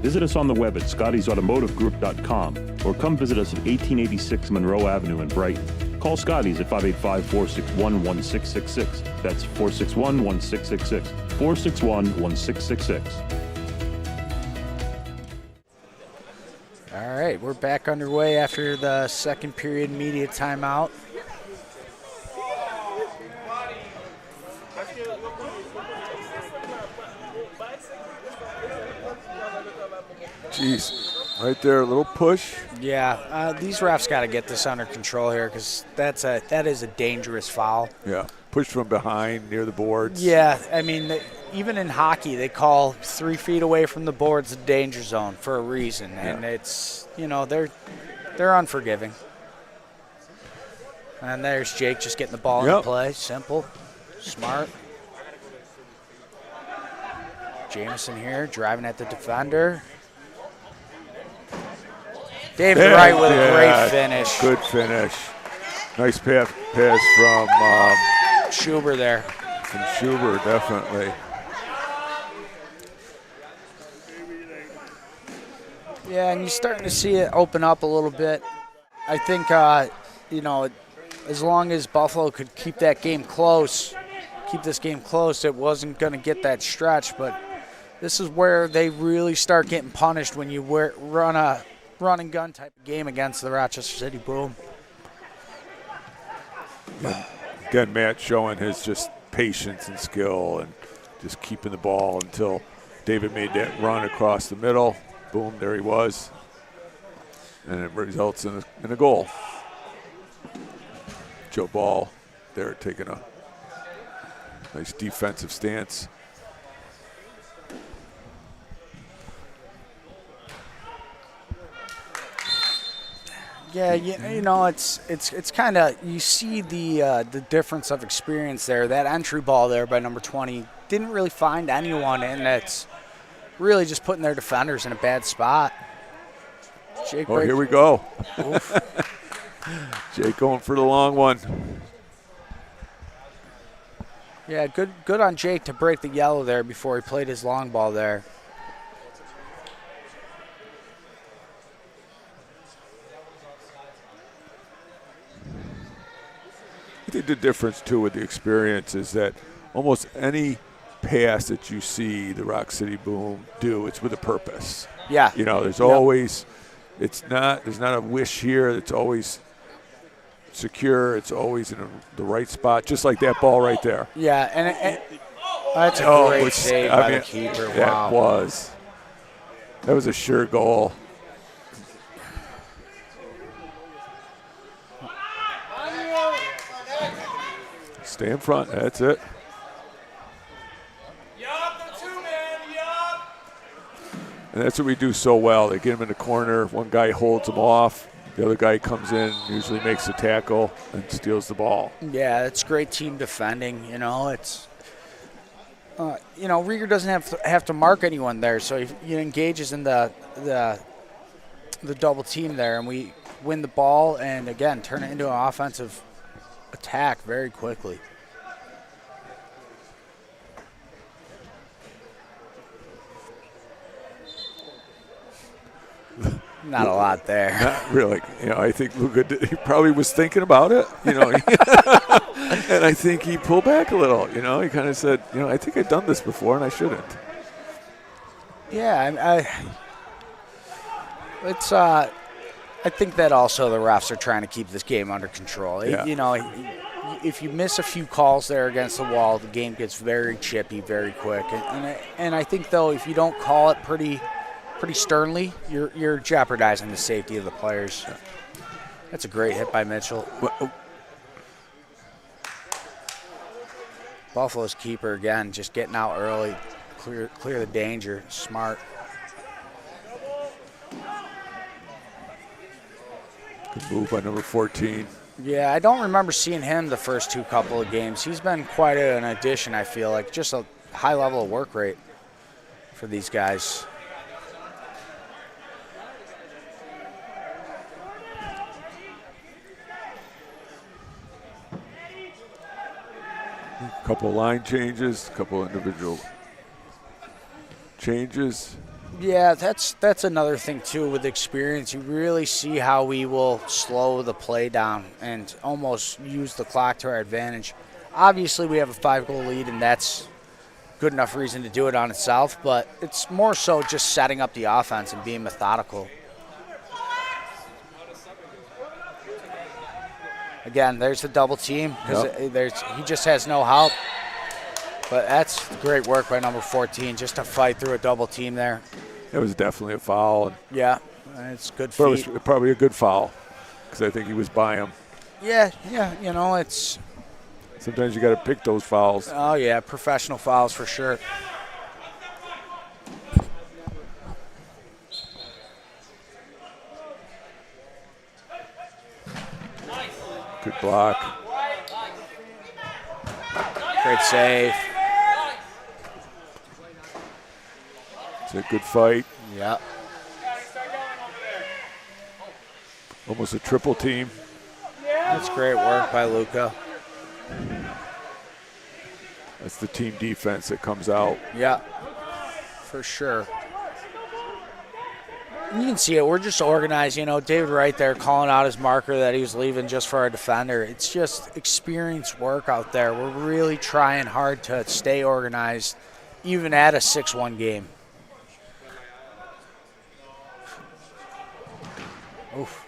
Visit us on the web at scottysautomotivegroup.com or come visit us at 1886 Monroe Avenue in Brighton. Call Scotty's at 585-461-1666. That's 461-1666. 461-1666. All right, we're back underway after the second period media timeout. Jeez, right there, a little push. Yeah, these refs got to get this under control here because that is a dangerous foul. Yeah, push from behind near the boards. Yeah, I mean, even in hockey, they call 3 feet away from the boards a danger zone for a reason, and it's, you know, they're unforgiving. And there's Jake just getting the ball into play. Simple, smart. Jameson here driving at the defender. David Wright with a great finish. Good finish. Nice pass from Schuber there. From Schuber, definitely. Yeah, and you're starting to see it open up a little bit. I think, you know, as long as Buffalo could keep this game close, it wasn't going to get that stretch. But this is where they really start getting punished when you run a run and gun type of game against the Rochester City Boom. Again, Matt showing his just patience and skill and just keeping the ball until David made that run across the middle. Boom, there he was. And it results in a goal. Joe Ball there taking a nice defensive stance. Yeah, you know, it's kind of, you see the difference of experience there. That entry ball there by number 20 didn't really find anyone, and it's really just putting their defenders in a bad spot. Jake here we go. Jake going for the long one. Yeah, good on Jake to break the yellow there before he played his long ball there. I think the difference, too, with the experience is that almost any pass that you see the Rock City Boom do, it's with a purpose. Yeah. You know, there's always, there's not a wish here. It's always secure. It's always in the right spot, just like that ball right there. Yeah, and that's a great save by the keeper. Wow. That was a sure goal. Stay in front. That's it. And that's what we do so well. They get him in the corner. One guy holds him off. The other guy comes in, usually makes a tackle, and steals the ball. Yeah, it's great team defending. You know, it's you know, Rieger doesn't have to mark anyone there, so he engages in the double team there, and we win the ball and again turn it into an offensive attack very quickly. Not a lot there. Not really. You know, I think Luka, he probably was thinking about it, you know. And I think he pulled back a little, you know. He kind of said, you know, I think I've done this before and I shouldn't. Yeah, I think that also the refs are trying to keep this game under control. Yeah. You know, if you miss a few calls there against the wall, the game gets very chippy very quick. And I think, though, if you don't call it pretty sternly, you're jeopardizing the safety of the players. That's a great hit by Mitchell. Buffalo's keeper, again, just getting out early, clear the danger, smart. Good move by number 14. Yeah, I don't remember seeing him the first couple of games. He's been quite an addition, I feel like. Just a high level of work rate for these guys. A couple of line changes, a couple of individual changes. Yeah, that's another thing too with experience. You really see how we will slow the play down and almost use the clock to our advantage. Obviously, we have a 5-goal lead, and that's good enough reason to do it on itself, but it's more so just setting up the offense and being methodical. Again, there's the double team because he just has no help. But that's great work by number 14 just to fight through a double team there. It was definitely a foul. Yeah, it's good feet. Probably a good foul because I think he was by him. Yeah, you know, it's... Sometimes you got to pick those fouls. Oh, yeah, professional fouls for sure. Good block. Great save. It's a good fight. Yeah. Almost a triple team. That's great work by Luca. That's the team defense that comes out. Yeah, for sure. And you can see it. We're just organized. You know, David Wright there calling out his marker that he was leaving just for our defender. It's just experienced work out there. We're really trying hard to stay organized, even at a 6-1 game. Oof.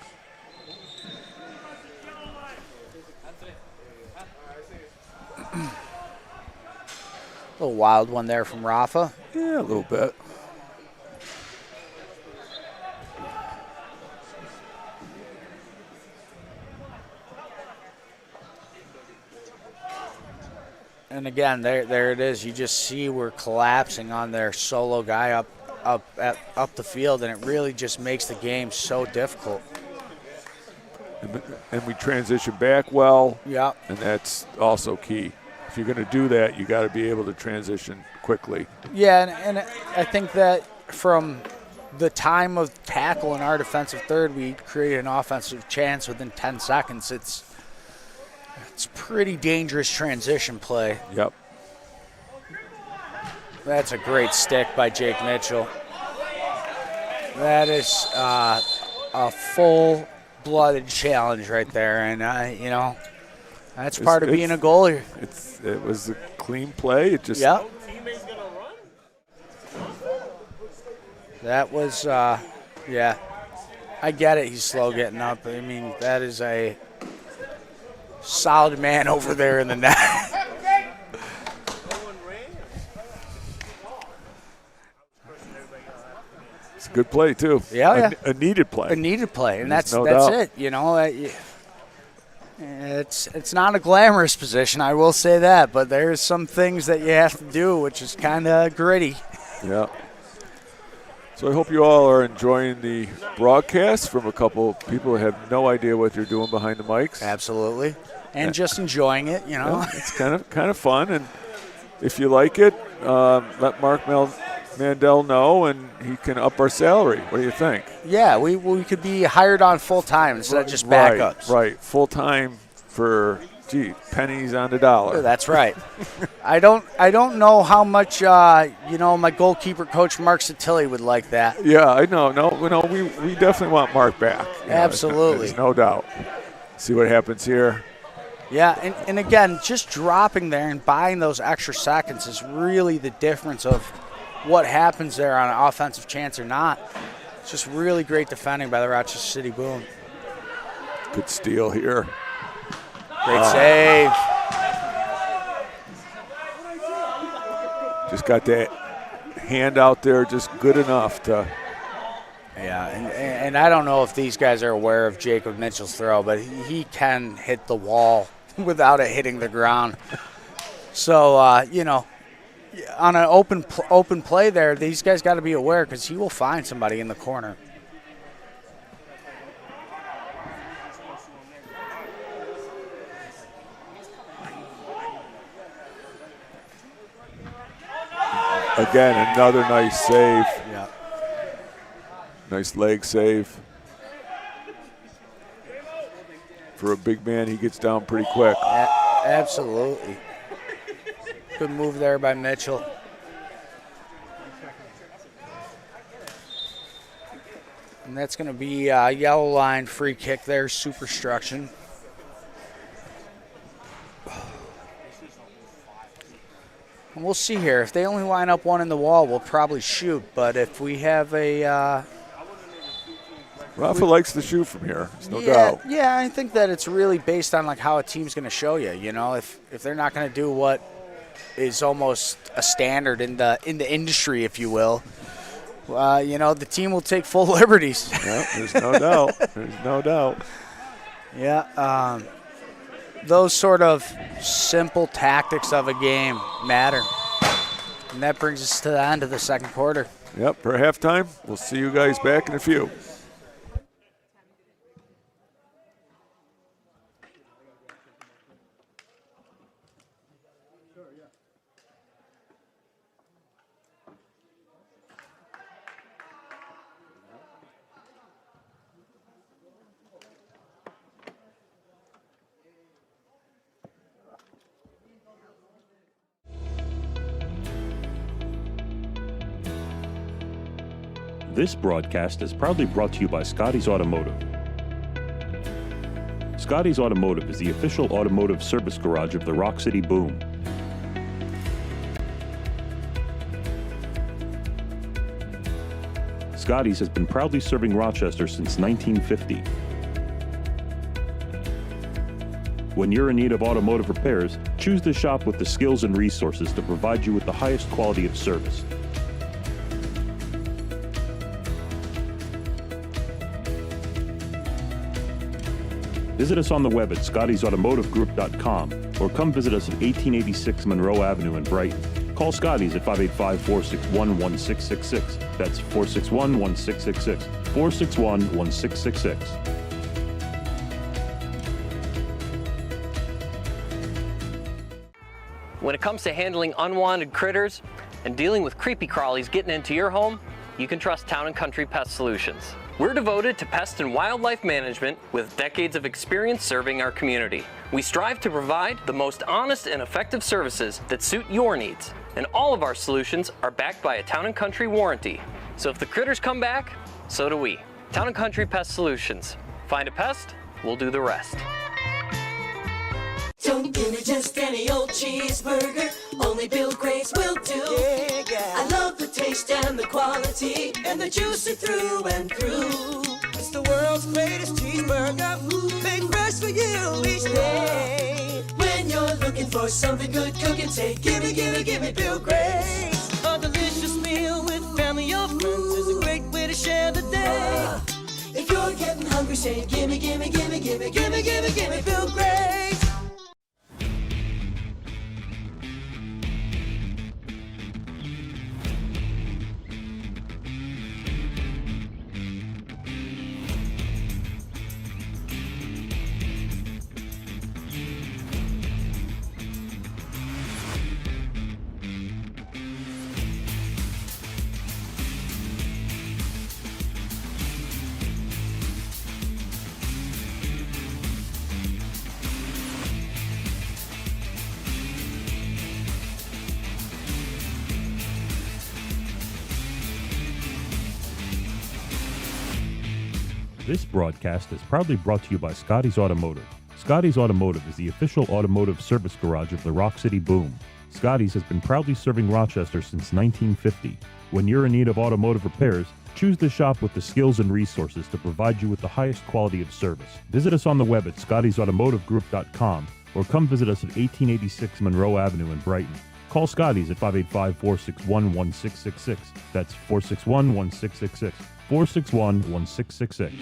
A little wild one there from Rafa. Yeah, a little bit. And again, there it is. You just see we're collapsing on their solo guy up the field, and it really just makes the game so difficult. And we transition back well. Yeah. And that's also key. If you're going to do that, you got to be able to transition quickly. Yeah, and I think that from the time of tackle in our defensive third, we create an offensive chance within 10 seconds. It's pretty dangerous transition play. Yep. That's a great stick by Jake Mitchell. That is a full-blooded challenge right there, and you know, that's part of being a goalie. It was a clean play. It just That was yeah. I get it. He's slow getting up. I mean, that is a solid man over there in the net. It's a good play too. Yeah, a needed play. A needed play, and that's doubt. it. You know, it's not a glamorous position, I will say that, but there's some things that you have to do, which is kind of gritty. Yeah. So I hope you all are enjoying the broadcast from a couple of people who have no idea what they're doing behind the mics. Absolutely. And just enjoying it, you know. Yeah, it's kind of fun, and if you like it, let Mark Mandel know, and he can up our salary. What do you think? Yeah, we could be hired on full time instead of just backups. Right, full time for pennies on the dollar. That's right. I don't know how much my goalkeeper coach Mark Satilli would like that. Yeah, I know. No, we definitely want Mark back. Absolutely, there's no doubt. See what happens here. Yeah, and again, just dropping there and buying those extra seconds is really the difference of what happens there on an offensive chance or not. It's just really great defending by the Rochester City Boom. Good steal here. Great save. Just got that hand out there just good enough to. Yeah, And I don't know if these guys are aware of Jacob Mitchell's throw, but he can hit the wall without it hitting the ground. So, on an open play there, these guys got to be aware because he will find somebody in the corner. Again, another nice save. Yeah. Nice leg save. For a big man, he gets down pretty quick. Absolutely. Good move there by Mitchell. And that's going to be a yellow line free kick there, superstruction. And we'll see here. If they only line up one in the wall, we'll probably shoot. But if we have a... Rafa likes to shoot from here, there's no doubt. Yeah, I think that it's really based on like how a team's going to show you. You know, if they're not going to do what is almost a standard in the industry, if you will, the team will take full liberties. Yeah, there's no doubt. There's no doubt. Yeah, those sort of simple tactics of a game matter. And that brings us to the end of the second quarter. Yep, for halftime, we'll see you guys back in a few. This broadcast is proudly brought to you by Scotty's Automotive. Scotty's Automotive is the official automotive service garage of the Rock City Boom. Scotty's has been proudly serving Rochester since 1950. When you're in need of automotive repairs, choose the shop with the skills and resources to provide you with the highest quality of service. Visit us on the web at scottysautomotivegroup.com or come visit us at 1886 Monroe Avenue in Brighton. Call Scotty's at 585-461-1666. That's 461-1666. 461-1666. When it comes to handling unwanted critters and dealing with creepy crawlies getting into your home, you can trust Town & Country Pest Solutions. We're devoted to pest and wildlife management with decades of experience serving our community. We strive to provide the most honest and effective services that suit your needs. And all of our solutions are backed by a Town & Country warranty. So if the critters come back, so do we. Town & Country Pest Solutions. Find a pest, we'll do the rest. Don't give me just any old cheeseburger, only Bill Grace will do. Yeah. I love the taste and the quality, and the juicy through and through. It's the world's greatest cheeseburger, made fresh for you each day. When you're looking for something good cooking, say gimme, gimme, gimme Bill Grace. A delicious meal with family or friends is a great way to share the day. If you're getting hungry, say gimme, gimme, gimme, gimme, gimme, gimme, gimme Bill Grace. This broadcast is proudly brought to you by Scotty's Automotive. Scotty's Automotive is the official automotive service garage of the Rock City Boom. Scotty's has been proudly serving Rochester since 1950. When you're in need of automotive repairs, choose the shop with the skills and resources to provide you with the highest quality of service. Visit us on the web at scottysautomotivegroup.com or come visit us at 1886 Monroe Avenue in Brighton. Call Scotty's at 585-461-1666. That's 461-1666. 461-1666.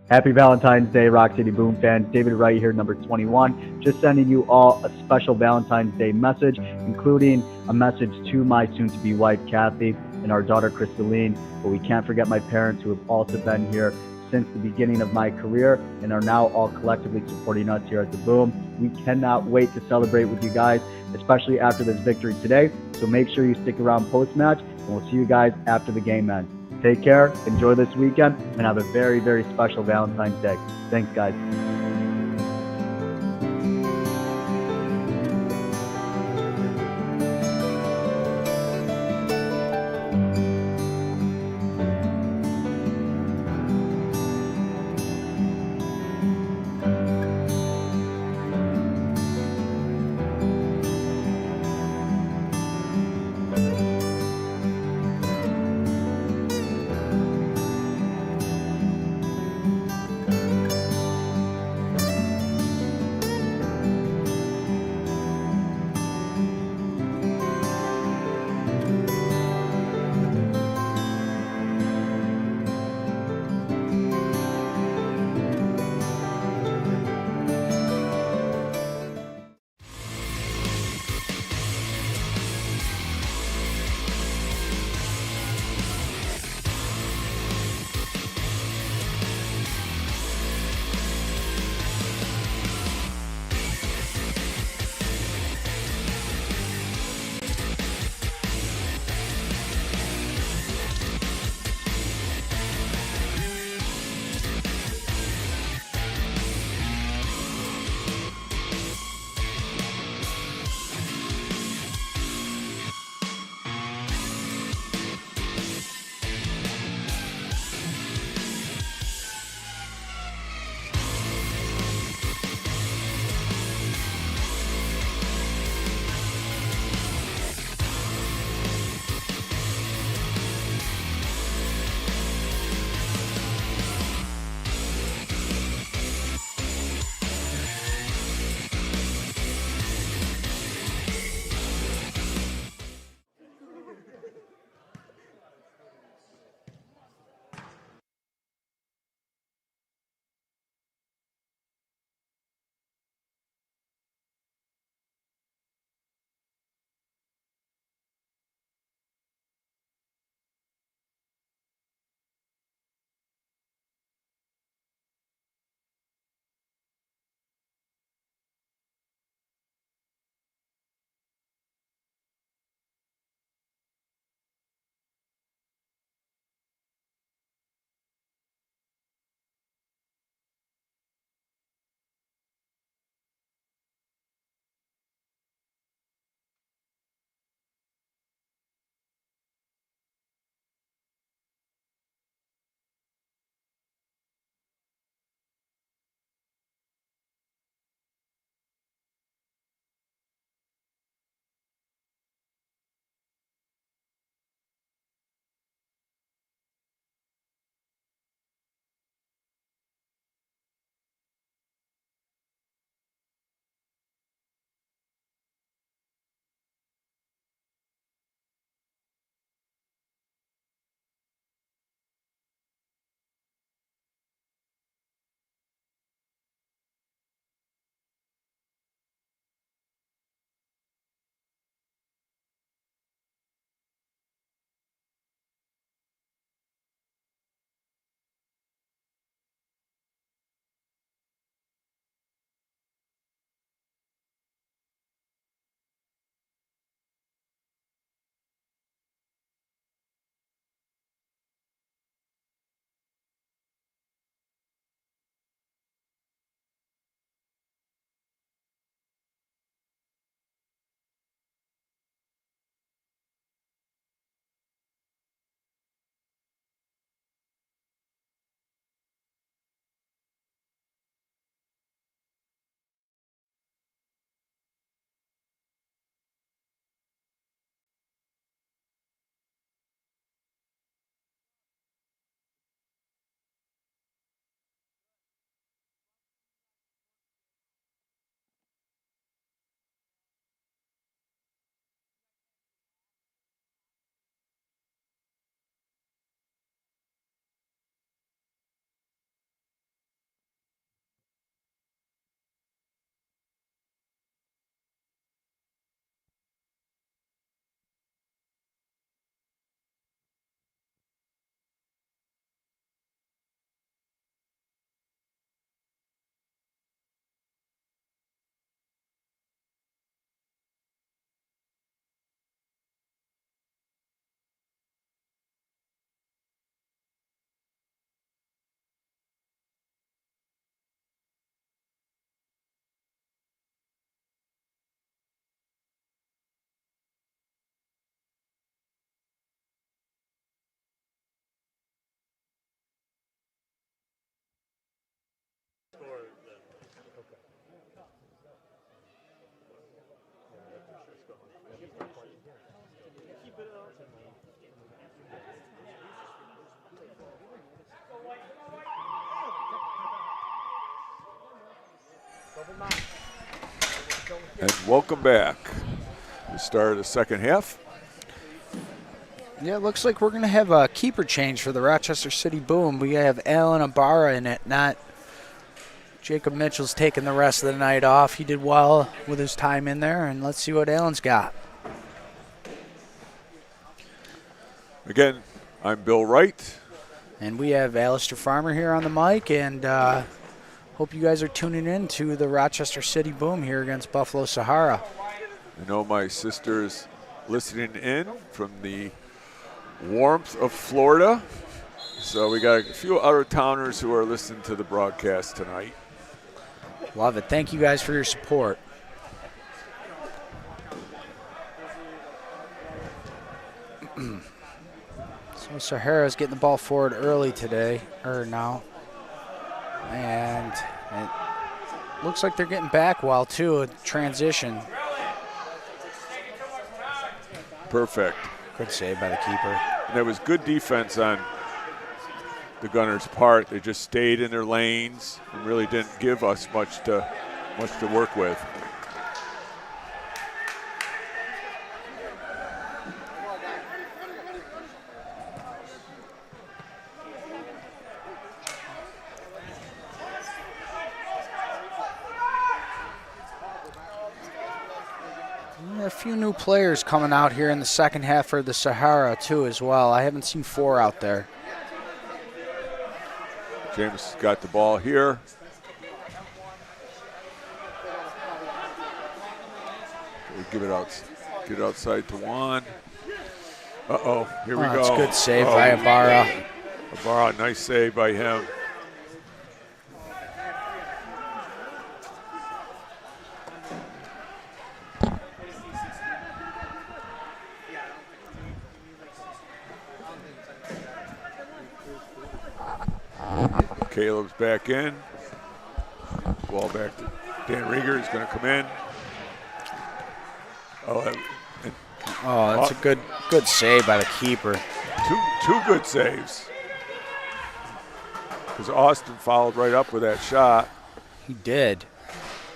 Happy Valentine's Day, Rock City Boom fans. David Wright here, number 21. Just sending you all a special Valentine's Day message, including a message to my soon-to-be wife, Kathy, and our daughter, Crystalline. But we can't forget my parents, who have also been here since the beginning of my career and are now all collectively supporting us here at the Boom. We cannot wait to celebrate with you guys, especially after this victory today. So make sure you stick around post-match, and we'll see you guys after the game ends. Take care, enjoy this weekend, and have a very, very special Valentine's Day. Thanks, guys. And welcome back. The start of the second half. Yeah, it looks like we're going to have a keeper change for the Rochester City Boom. We have Alan Ibarra in it, not Jacob Mitchell's taking the rest of the night off. He did well with his time in there, and let's see what Alan's got. Again, I'm Bill Wright. And we have Alistair Farmer here on the mic, and hope you guys are tuning in to the Rochester City Boom here against Buffalo Sahara. I know my sister's listening in from the warmth of Florida. So we got a few out-of-towners who are listening to the broadcast tonight. Love it. Thank you guys for your support. So Sahara's getting the ball forward early today, or now. And it looks like they're getting back well, too, a transition. Perfect. Good save by the keeper. And there was good defense on the Gunners' part. They just stayed in their lanes and really didn't give us much to work with. A few new players coming out here in the second half for the Sahara, too, as well. I haven't seen 4 out there. James got the ball here. We give it out, get it outside to Juan. Uh-oh, here we go. That's a good save by Ibarra. Ibarra, nice save by him. Caleb's back in. Ball back to Dan Rieger. He's going to come in. That's a good save by the keeper. Two good saves. Because Austin followed right up with that shot. He did.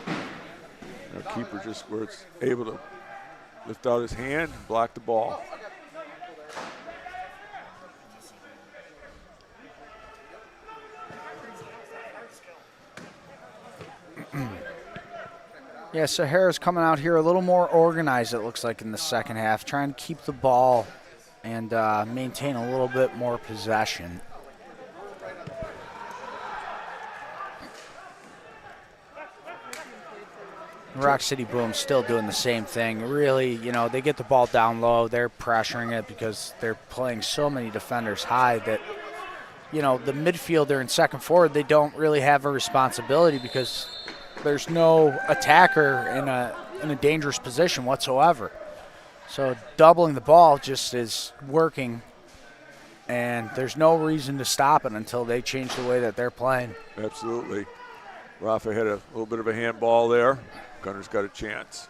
Our keeper just was able to lift out his hand and block the ball. Yeah, Sahara's coming out here a little more organized, it looks like, in the second half, trying to keep the ball and maintain a little bit more possession. Rock City Boom still doing the same thing. Really, they get the ball down low. They're pressuring it because they're playing so many defenders high that, the midfielder and second forward, they don't really have a responsibility because there's no attacker in a dangerous position whatsoever. So doubling the ball just is working, and there's no reason to stop it until they change the way that they're playing. Absolutely. Rafa had a little bit of a handball there. Gunner's got a chance.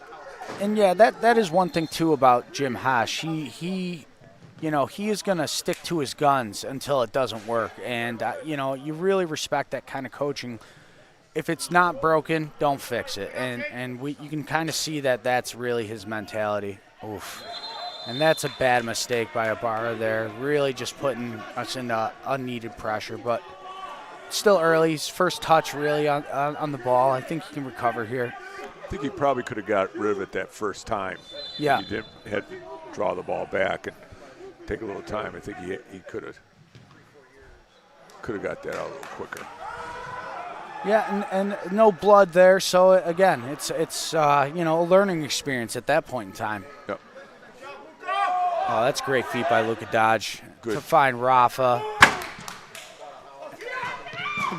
And yeah, that is one thing too about Jim Hash. He is going to stick to his guns until it doesn't work, and you really respect that kind of coaching. If it's not broken, don't fix it. And you can kind of see that that's really his mentality. Oof. And that's a bad mistake by Ibarra there, really just putting us into unneeded pressure. But still early. His first touch really on the ball. I think he can recover here. I think he probably could have got rid of it that first time. Yeah. He had to draw the ball back and take a little time. I think he could have got that out a little quicker. Yeah, and no blood there. So again, it's a learning experience at that point in time. Yep. Oh, that's great feet by Luka Dodge to find Rafa.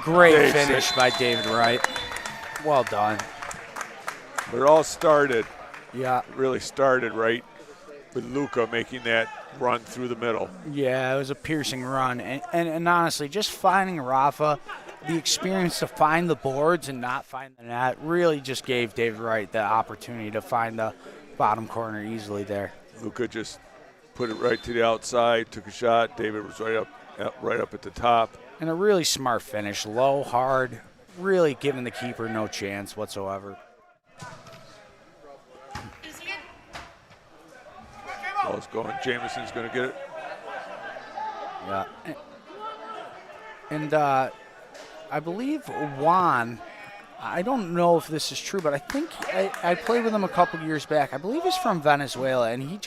Great finish by David Wright. Well done. But it all started. Yeah. It really started right with Luka making that run through the middle. Yeah, it was a piercing run, and honestly, just finding Rafa. The experience to find the boards and not find the net really just gave David Wright the opportunity to find the bottom corner easily there. Luka just put it right to the outside, took a shot. David was right up at the top. And a really smart finish, low, hard, really giving the keeper no chance whatsoever. Ball's going. Jameson's going to get it. Yeah. And I believe Juan, I don't know if this is true, but I think I played with him a couple years back. I believe he's from Venezuela, and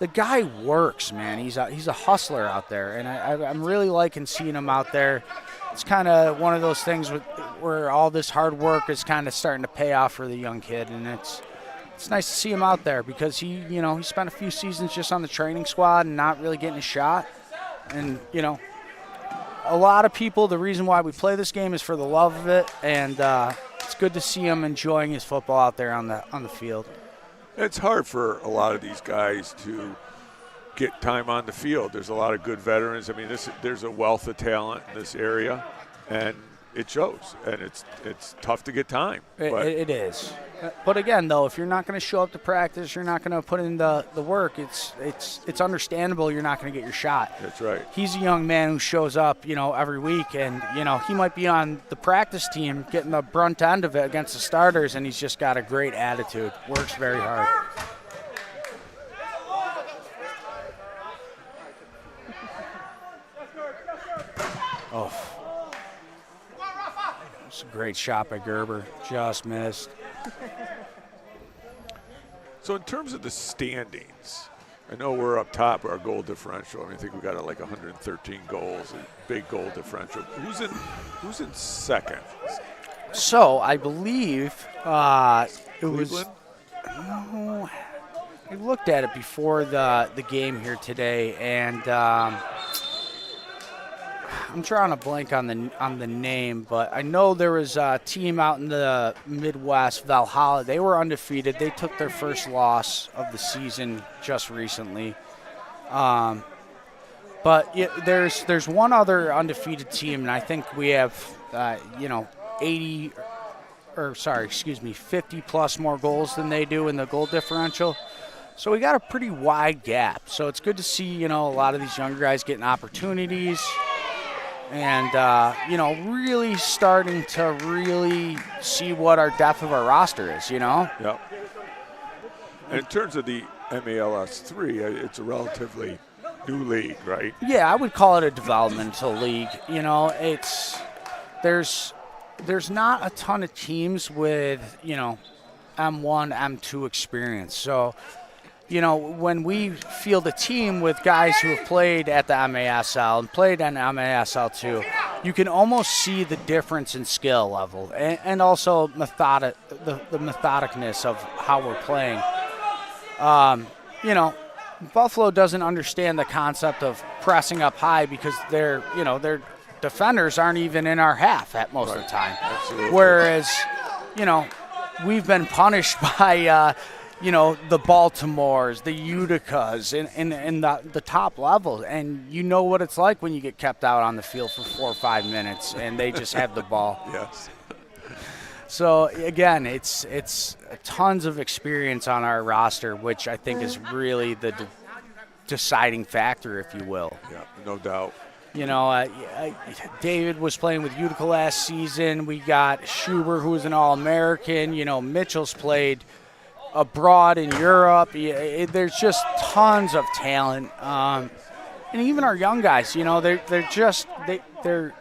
the guy works, man. He's a hustler out there, and I'm really liking seeing him out there. It's kind of one of those things where all this hard work is kind of starting to pay off for the young kid, and it's nice to see him out there because he spent a few seasons just on the training squad and not really getting a shot. And, a lot of people, the reason why we play this game is for the love of it, and it's good to see him enjoying his football out there on the field. It's hard for a lot of these guys to get time on the field. There's a lot of good veterans. I mean, there's a wealth of talent in this area, and it shows. And it's tough to get time. It is. But again, though, if you're not going to show up to practice, you're not going to put in the work. It's understandable you're not going to get your shot. That's right. He's a young man who shows up, every week, and he might be on the practice team getting the brunt end of it against the starters, and he's just got a great attitude. Works very hard. Oh. It's a great shot by Gerber. Just missed. So in terms of the standings, I know we're up top, our goal differential. I mean, I think we got like 113 goals, a big goal differential. Who's in second? So I believe it Cleveland? was. No, I looked at it before the game here today, and I'm drawing a blank on the name, but I know there was a team out in the Midwest, Valhalla. They were undefeated. They took their first loss of the season just recently. But there's one other undefeated team, and I think we have 50 plus more goals than they do in the goal differential. So we got a pretty wide gap. So it's good to see, a lot of these younger guys getting opportunities. And, really starting to really see what our depth of our roster is, Yep. And in terms of the MASL3, it's a relatively new league, right? Yeah, I would call it a developmental league. There's not a ton of teams with, M1, M2 experience. So, when we field a team with guys who have played at the MASL and played on MASL2, you can almost see the difference in skill level and also the methodicness of how we're playing. Buffalo doesn't understand the concept of pressing up high because their defenders aren't even in our half at most of the time. Absolutely. Whereas, we've been punished by the Baltimores, the Uticas, in the top level. And you know what it's like when you get kept out on the field for 4 or 5 minutes and they just have the ball. Yes. So, again, it's tons of experience on our roster, which I think is really the deciding factor, if you will. Yeah, no doubt. David was playing with Utica last season. We got Schubert, who was an All-American. Mitchell's played abroad in Europe. There's just tons of talent, and even our young guys. They're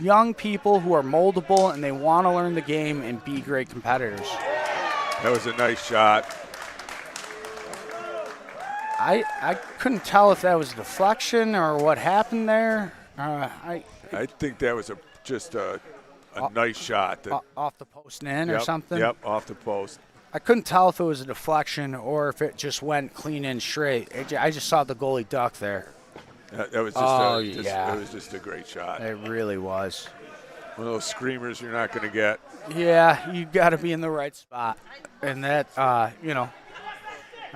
young people who are moldable and they want to learn the game and be great competitors. That was a nice shot. I couldn't tell if that was a deflection or what happened there. I think that was just a nice shot. Off the post and in or something? Yep, off the post. I couldn't tell if it was a deflection or if it just went clean in straight. I just saw the goalie duck there. That was it was just a great shot. It really was. One of those screamers you're not going to get. Yeah, you got to be in the right spot. And that, I'm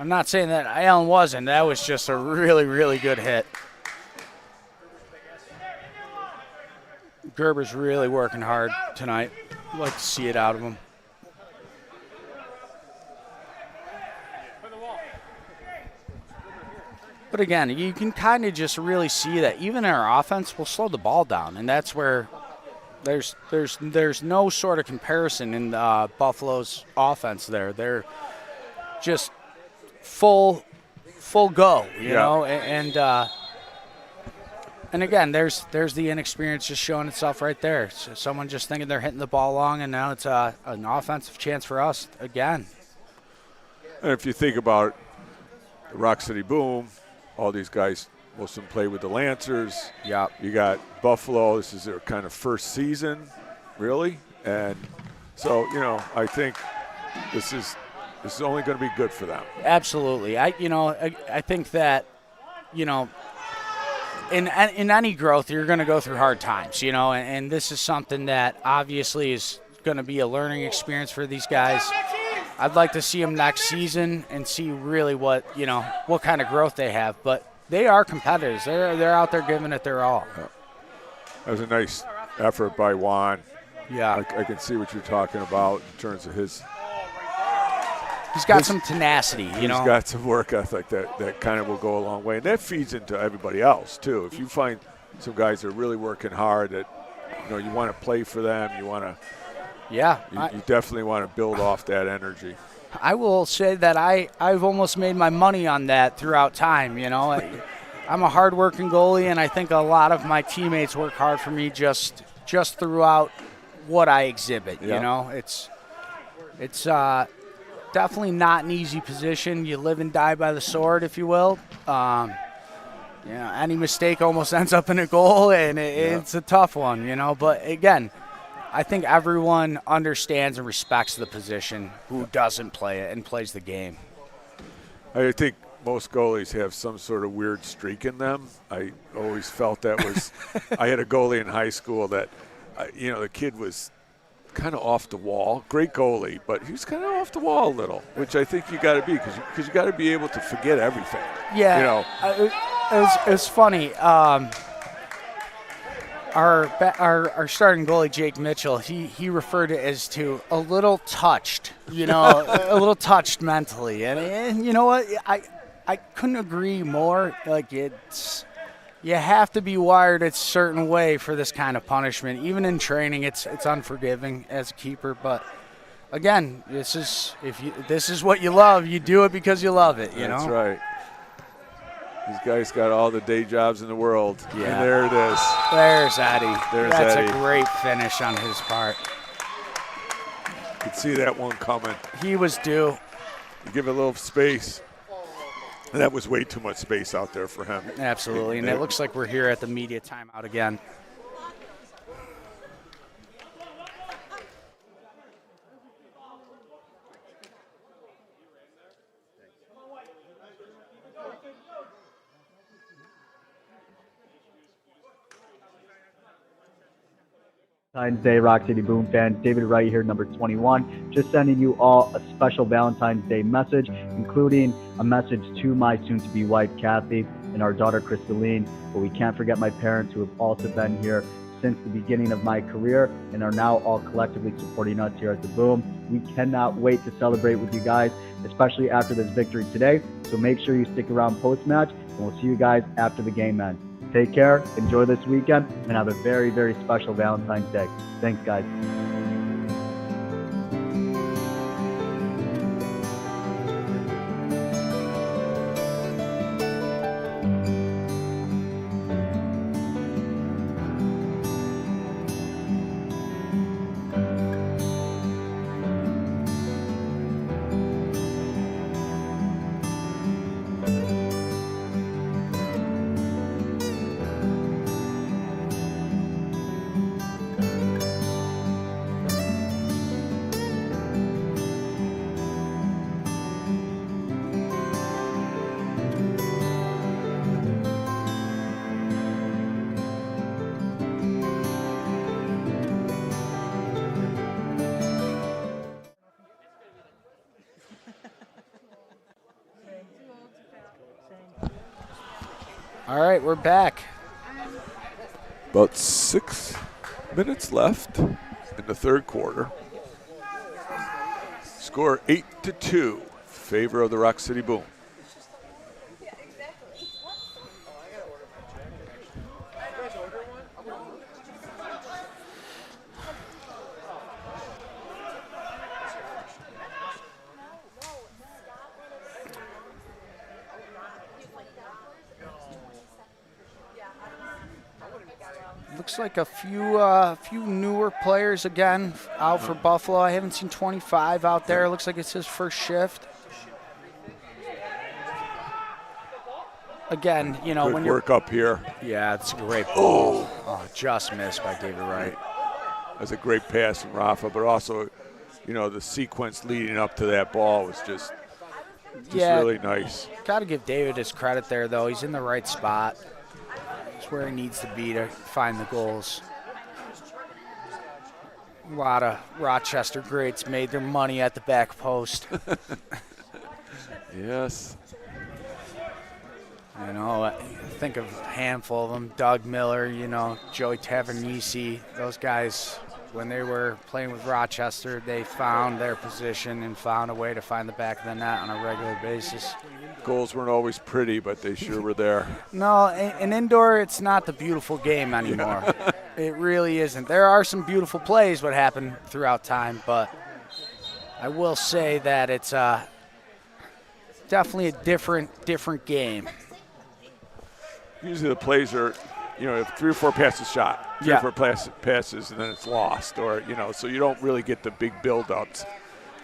not saying that Allen wasn't. That was just a really, really good hit. Gerber's really working hard tonight. I'd like to see it out of him. But again, you can kind of just really see that even in our offense, we'll slow the ball down, and that's where there's no sort of comparison in Buffalo's offense there. They're just full full go, you Yeah. know, and again, there's the inexperience just showing itself right there. So someone just thinking they're hitting the ball long, and now it's an offensive chance for us again. And if you think about the Rock City Boom, all these guys, most of them play with the Lancers. Yep. You got Buffalo. This is their kind of first season, really. And so, you know, I think this is only going to be good for them. Absolutely. I think that, you know, in any growth, you're going to go through hard times, you know, and this is something that obviously is going to be a learning experience for these guys. I'd like to see them next season and see really what kind of growth they have. But they are competitors. They're out there giving it their all. That was a nice effort by Juan. Yeah. I can see what you're talking about in terms of his. He's got some tenacity, you know. He's got some work ethic that kind of will go a long way. And that feeds into everybody else, too. If you find some guys that are really working hard, that, you know, you want to play for them, you want to. Yeah. You definitely want to build off that energy. I will say that I've almost made my money on that throughout time, you know. I'm a hard-working goalie, and I think a lot of my teammates work hard for me just throughout what I exhibit, you know. It's definitely not an easy position. You live and die by the sword, if you will. You know, any mistake almost ends up in a goal, and it's a tough one, you know. But, again, I think everyone understands and respects the position who doesn't play it and plays the game. I think most goalies have some sort of weird streak in them. I always felt that was – I had a goalie in high school that, you know, the kid was kind of off the wall. Great goalie, but he was kind of off the wall a little, which I think you got to be because you got to be able to forget everything. Yeah. You know. It was funny. Our starting goalie, Jake Mitchell, he referred to it as to a little touched, you know, a little touched mentally. And you know what? I couldn't agree more. Like, you have to be wired a certain way for this kind of punishment. Even in training, it's unforgiving as a keeper. But, again, this is what you love. You do it because you love it, you know? That's right. These guys got all the day jobs in the world. Yeah. And there it is. There's Eddie. That's Eddie. a great finish on his part. You could see that one coming. He was due. You give it a little space. And that was way too much space out there for him. Absolutely. And it looks like we're here at the media timeout again. Valentine's Day, Rock City Boom fan. David Wright here, number 21. Just sending you all a special Valentine's Day message, including a message to my soon-to-be wife, Kathy, and our daughter, Crystalline. But we can't forget my parents, who have also been here since the beginning of my career and are now all collectively supporting us here at the Boom. We cannot wait to celebrate with you guys, especially after this victory today. So make sure you stick around post-match, and we'll see you guys after the game ends. Take care, enjoy this weekend, and have a very, very special Valentine's Day. Thanks, guys. All right, we're back. About 6 minutes left in the third quarter. Score 8-2, favor of the Rock City Boom. Looks like a few newer players again out for Buffalo. I haven't seen 25 out there. Looks like it's his first shift. Again, you know, Good when work up here. yeah, it's a great ball. Oh, just missed by David Wright. That's a great pass from Rafa, but also, you know, the sequence leading up to that ball was just really nice. Got to give David his credit there, though. He's in the right spot. He's where he needs to be to find the goals. A lot of Rochester greats made their money at the back post. Yes. You know, I think of a handful of them. Doug Miller, you know, Joey Tavernisi. Those guys, when they were playing with Rochester, they found their position and found a way to find the back of the net on a regular basis. Goals weren't always pretty, but they sure were there. No, in indoor, it's not the beautiful game anymore. It really isn't. There are some beautiful plays what happen throughout time, but I will say that it's definitely a different game. Usually the plays are, you know, if 3 or 4 passes shot, 3 or 4 passes, and then it's lost, or, you know, so you don't really get the big build-ups.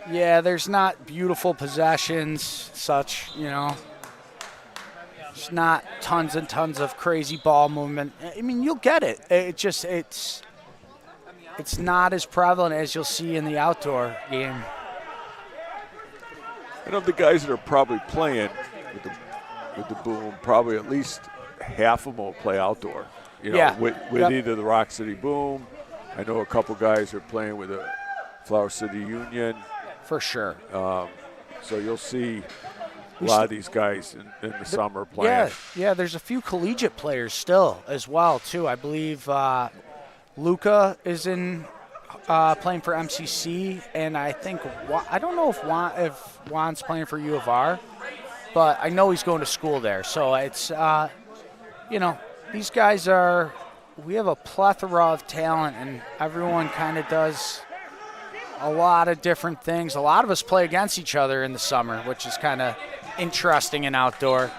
Yeah, there's not beautiful possessions, such, you know. There's not tons and tons of crazy ball movement. I mean, you'll get it. It's not as prevalent as you'll see in the outdoor game. And of the guys that are probably playing with the Boom, probably at least half of them will play outdoor. You know, with either the Rock City Boom. I know a couple guys are playing with the Flower City Union. For sure. So you'll see a lot of these guys in the summer playing. Yeah, there's a few collegiate players still as well, too. I believe Luca is in playing for MCC, and I think I don't know if Juan's playing for U of R, but I know he's going to school there. So it's, you know, these guys we have a plethora of talent, and everyone kind of does a lot of different things. A lot of us play against each other in the summer, which is kind of interesting and outdoor.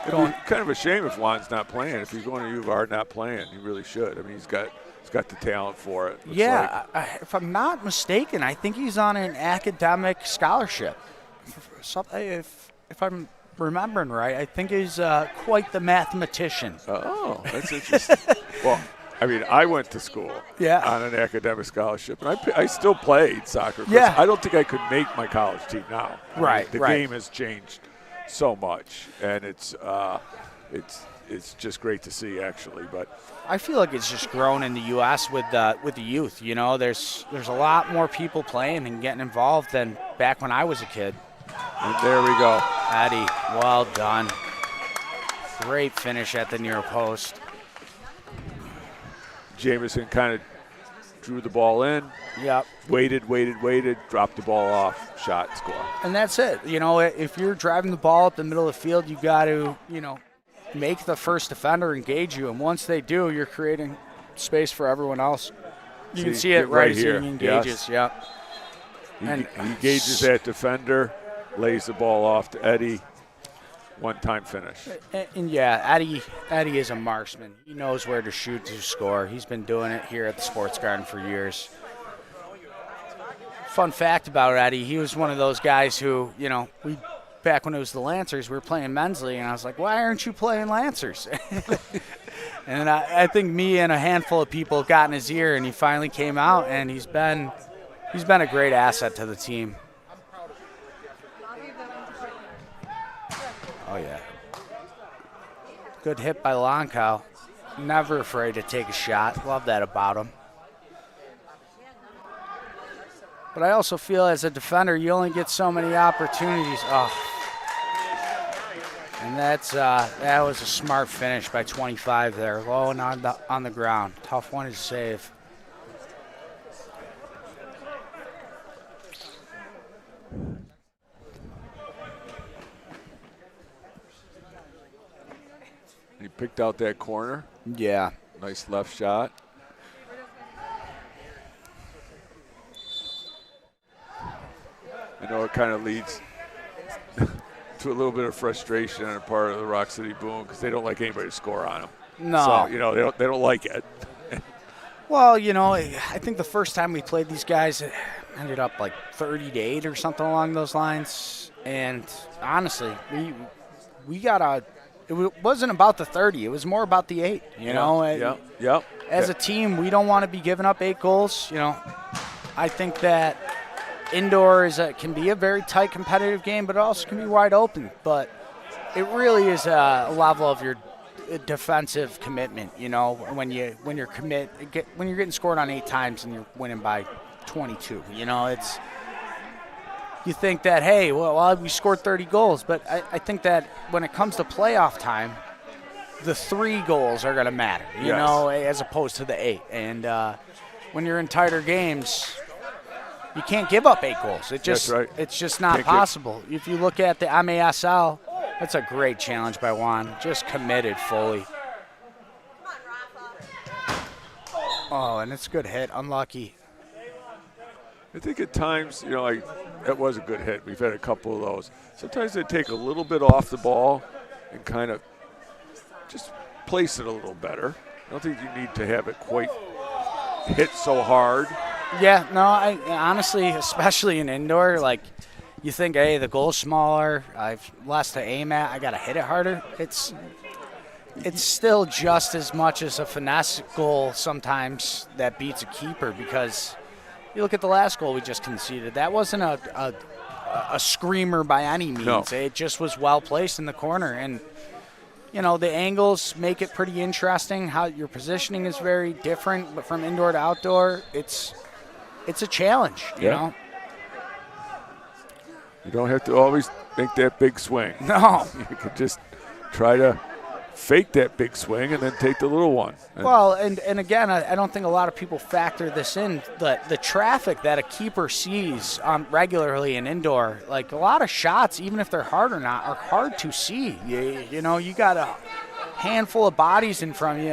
It'd be kind of a shame if Juan's not playing. If he's going to U of R not playing, he really should. I mean, he's got the talent for it. If I'm not mistaken, I think he's on an academic scholarship. If I'm remembering right, I think he's quite the mathematician. Oh, that's interesting. Well, I mean, I went to school on an academic scholarship, and I still played soccer. Yeah. I don't think I could make my college team now. Right, I mean, the game has changed so much, and it's just great to see, actually. But I feel like it's just grown in the U.S. with the youth. You know, there's a lot more people playing and getting involved than back when I was a kid. And there we go. Eddie, well done. Great finish at the near post. Jamison kind of drew the ball in. Yep. Waited, dropped the ball off, shot, score. And that's it. You know, if you're driving the ball up the middle of the field, you got to, you know, make the first defender engage you. And once they do, you're creating space for everyone else. You can see it right here. He engages, yes. He engages that defender, lays the ball off to Eddie. One-time finish. And yeah, Eddie is a marksman. He knows where to shoot to score. He's been doing it here at the Sports Garden for years. Fun fact about Eddie, he was one of those guys who, you know, back when it was the Lancers, we were playing men's league, and I was like, why aren't you playing Lancers? And I think me and a handful of people got in his ear, and he finally came out, and he's been a great asset to the team. Oh, yeah. Good hit by Lonkow. Never afraid to take a shot. Love that about him. But I also feel as a defender, you only get so many opportunities. Oh. And that was a smart finish by 25 there. Low and on the ground. Tough one to save. He picked out that corner. Yeah. Nice left shot. I know it kind of leads to a little bit of frustration on the part of the Rock City Boom because they don't like anybody to score on them. No. So, they don't like it. Well, I think the first time we played these guys, it ended up like 30-8 or something along those lines. And honestly, we got it wasn't about the 30. It was more about the 8, Yeah. As a team, we don't want to be giving up 8 goals. I think that indoor can be a very tight competitive game, but it also can be wide open. But it really is a level of your defensive commitment. When you're getting scored on 8 times and you're winning by 22. You think that, hey, well, we scored 30 goals, but I think that when it comes to playoff time, the 3 goals are going to matter, as opposed to the 8. And when you're in tighter games, you can't give up 8 goals. That's right. It's just not possible. If you look at the MASL, that's a great challenge by Juan, just committed fully. Oh, and it's a good hit, unlucky. I think at times, that was a good hit. We've had a couple of those. Sometimes they take a little bit off the ball and kind of just place it a little better. I don't think you need to have it quite hit so hard. Yeah, no, I honestly, especially in indoor, you think, hey, the goal's smaller, I've less to aim at, I got to hit it harder. It's still just as much as a finesse goal sometimes that beats a keeper, because you look at the last goal we just conceded. That wasn't a screamer by any means. No. It just was well placed in the corner. And, the angles make it pretty interesting. How your positioning is very different, but from indoor to outdoor, it's a challenge, you know? You don't have to always make that big swing. No. You could just try to fake that big swing and then take the little one. Well, and again, I don't think a lot of people factor this in. The traffic that a keeper sees regularly in indoor, a lot of shots, even if they're hard or not, are hard to see. You got a handful of bodies in front of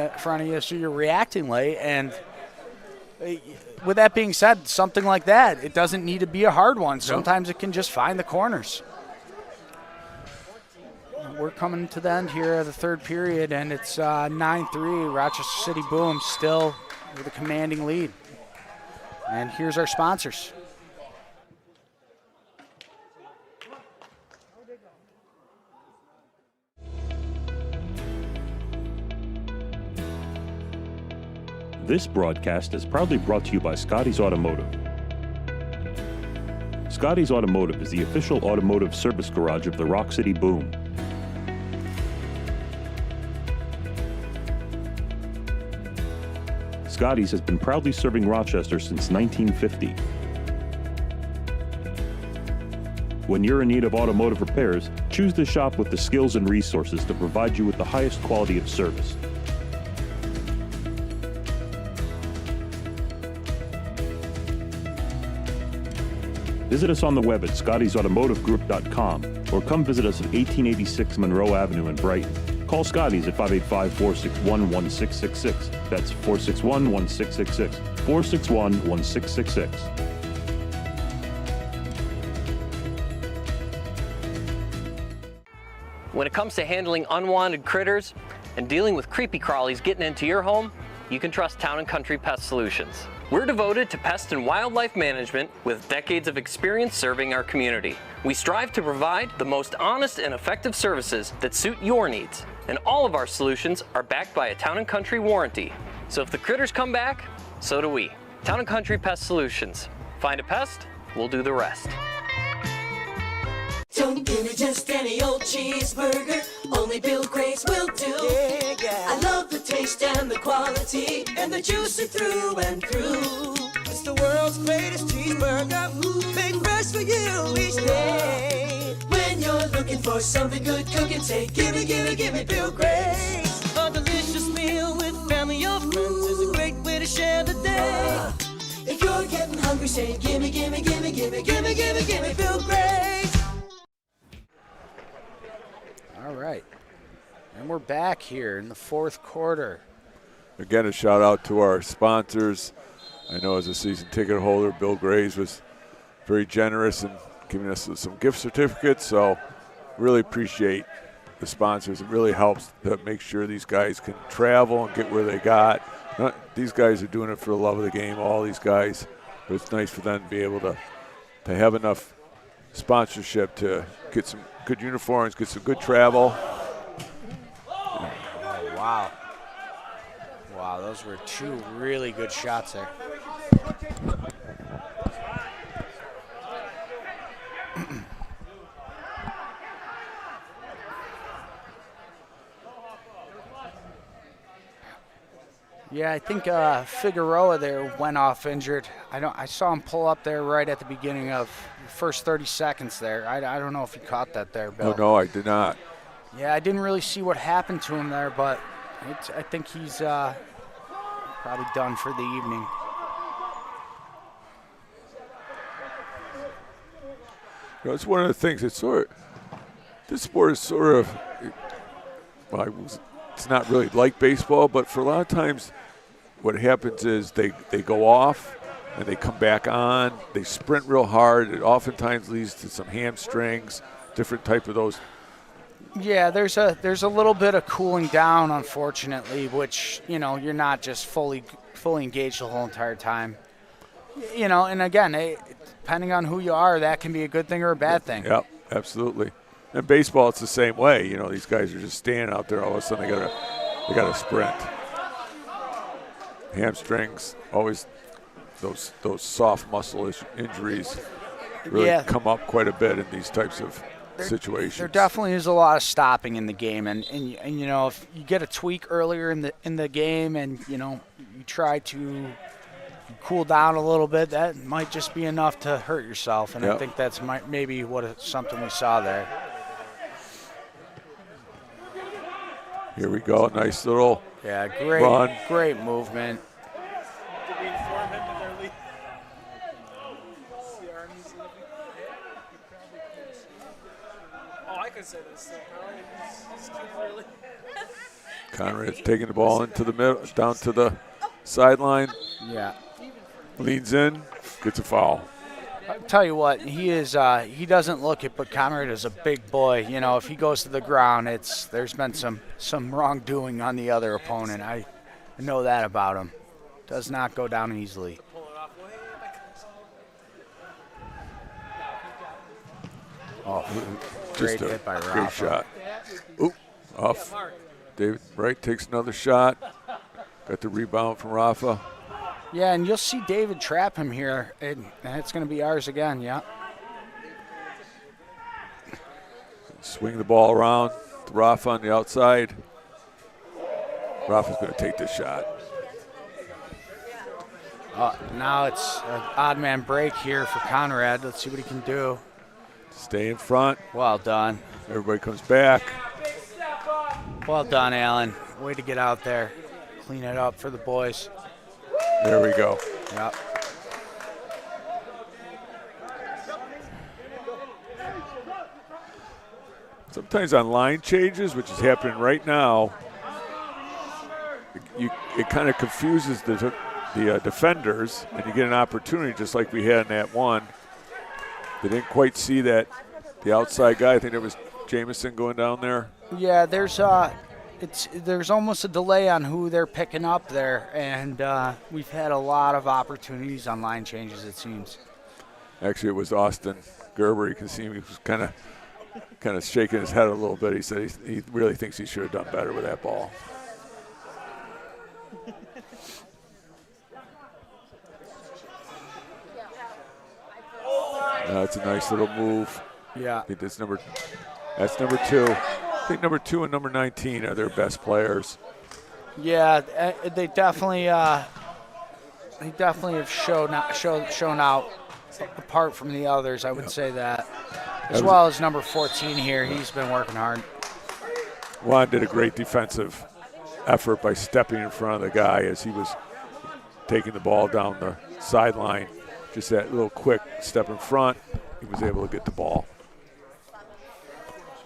you, so you're reacting late. And with that being said, something like that, it doesn't need to be a hard one. Sometimes it can just find the corners. We're coming to the end here of the third period, and it's 9-3. Rochester City Boom still with a commanding lead. And here's our sponsors. This broadcast is proudly brought to you by Scotty's Automotive. Scotty's Automotive is the official automotive service garage of the Rock City Boom. Scotty's has been proudly serving Rochester since 1950. When you're in need of automotive repairs, choose the shop with the skills and resources to provide you with the highest quality of service. Visit us on the web at scottysautomotivegroup.com or come visit us at 1886 Monroe Avenue in Brighton. Call Scotty's at 585-461-1666. That's 461-1666. 461-1666. When it comes to handling unwanted critters and dealing with creepy crawlies getting into your home, you can trust Town & Country Pest Solutions. We're devoted to pest and wildlife management with decades of experience serving our community. We strive to provide the most honest and effective services that suit your needs. And all of our solutions are backed by a Town & Country warranty. So if the critters come back, so do we. Town & Country Pest Solutions. Find a pest, we'll do the rest. Don't give me just any old cheeseburger, only Bill Gray's will do. Yeah. I love the taste and the quality, and the juicy through and through. It's the world's greatest cheeseburger, made fresh for you each day. When you're looking for something good cooking, say gimme, gimme, gimme Bill Gray's. A delicious meal with family or friends is a great way to share the day. If you're getting hungry, say gimme, gimme, gimme, gimme, gimme, gimme, gimme Bill Gray's. All right. And we're back here in the fourth quarter. Again, a shout out to our sponsors. I know as a season ticket holder, Bill Grays was very generous in giving us some gift certificates, so really appreciate the sponsors. It really helps to make sure these guys can travel and get where they got. These guys are doing it for the love of the game, all these guys. But it's nice for them to be able to have enough sponsorship to get some good uniforms, get some good travel. Oh, wow. Wow, those were two really good shots there. Yeah, I think Figueroa there went off injured. I saw him pull up there right at the beginning of the first 30 seconds there. I don't know if you caught that there, Bill. Oh, no, I did not. Yeah, I didn't really see what happened to him there, but I think he's probably done for the evening. You know, it's one of the things that's this sport is sort of, well, it's not really like baseball, but for a lot of times what happens is they go off and they come back on. They sprint real hard. It oftentimes leads to some hamstrings, different type of those. Yeah, there's a little bit of cooling down, unfortunately, which, you know, you're not just fully engaged the whole entire time. You know, and again, depending on who you are, that can be a good thing or a bad thing. Yep, absolutely. In baseball, it's the same way. You know, these guys are just standing out there. All of a sudden, they got to sprint. Hamstrings, always those soft muscle injuries really come up quite a bit in these types of situations. There definitely is a lot of stopping in the game, and you know, if you get a tweak earlier in the game, and you know, you try to cool down a little bit, that might just be enough to hurt yourself. And I think that's maybe something we saw there. Here we go, nice little run. Great movement. Did we inform him that they're leaving? Oh, I could say this. Really. Conrad's taking the ball into the middle, down to the sideline. Yeah. Leans in, gets a foul. I'll tell you what, he doesn't look it, but Conrad is a big boy. You know, if he goes to the ground, there's been some wrongdoing on the other opponent. I know that about him. Does not go down easily. Oh, just great a hit by great Rafa. shot. Oop, off. David Wright takes another shot. Got the rebound from Rafa. Yeah, and you'll see David trap him here, and it's going to be ours again, yeah. Swing the ball around to Rafa on the outside. Rafa's going to take this shot. Now it's an odd man break here for Conrad. Let's see what he can do. Stay in front. Well done. Everybody comes back. Well done, Alan. Way to get out there. Clean it up for the boys. There we go. Yep. Sometimes on line changes, which is happening right now, it kind of confuses the defenders, and you get an opportunity just like we had in that one. They didn't quite see that the outside guy. I think it was Jamison going down there. Yeah, there's almost a delay on who they're picking up there, and we've had a lot of opportunities on line changes, it seems. Actually, it was Austin Gerber. You can see him. He was kind of shaking his head a little bit. He said he really thinks he should have done better with that ball. That's a nice little move. Yeah. I think that's number 2. I think number 2 and number 19 are their best players. Yeah, they definitely have shown out apart from the others. I would say that, as well as number 14 here. He's been working hard. Juan did a great defensive effort by stepping in front of the guy as he was taking the ball down the sideline. Just that little quick step in front, he was able to get the ball.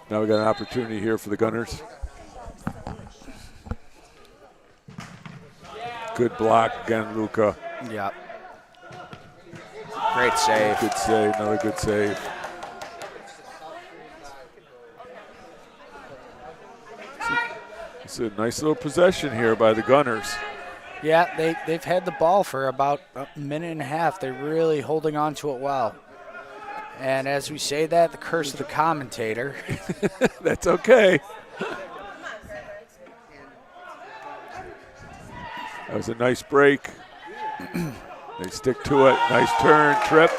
Now we got an opportunity here for the Gunners. Good block again, Luca. Yep. Great save. Good save, another good save. It's a nice little possession here by the Gunners. Yeah, they've had the ball for about a minute and a half. They're really holding on to it well. And as we say that, the curse of the commentator. That's okay. That was a nice break. They stick to it. Nice turn, trip.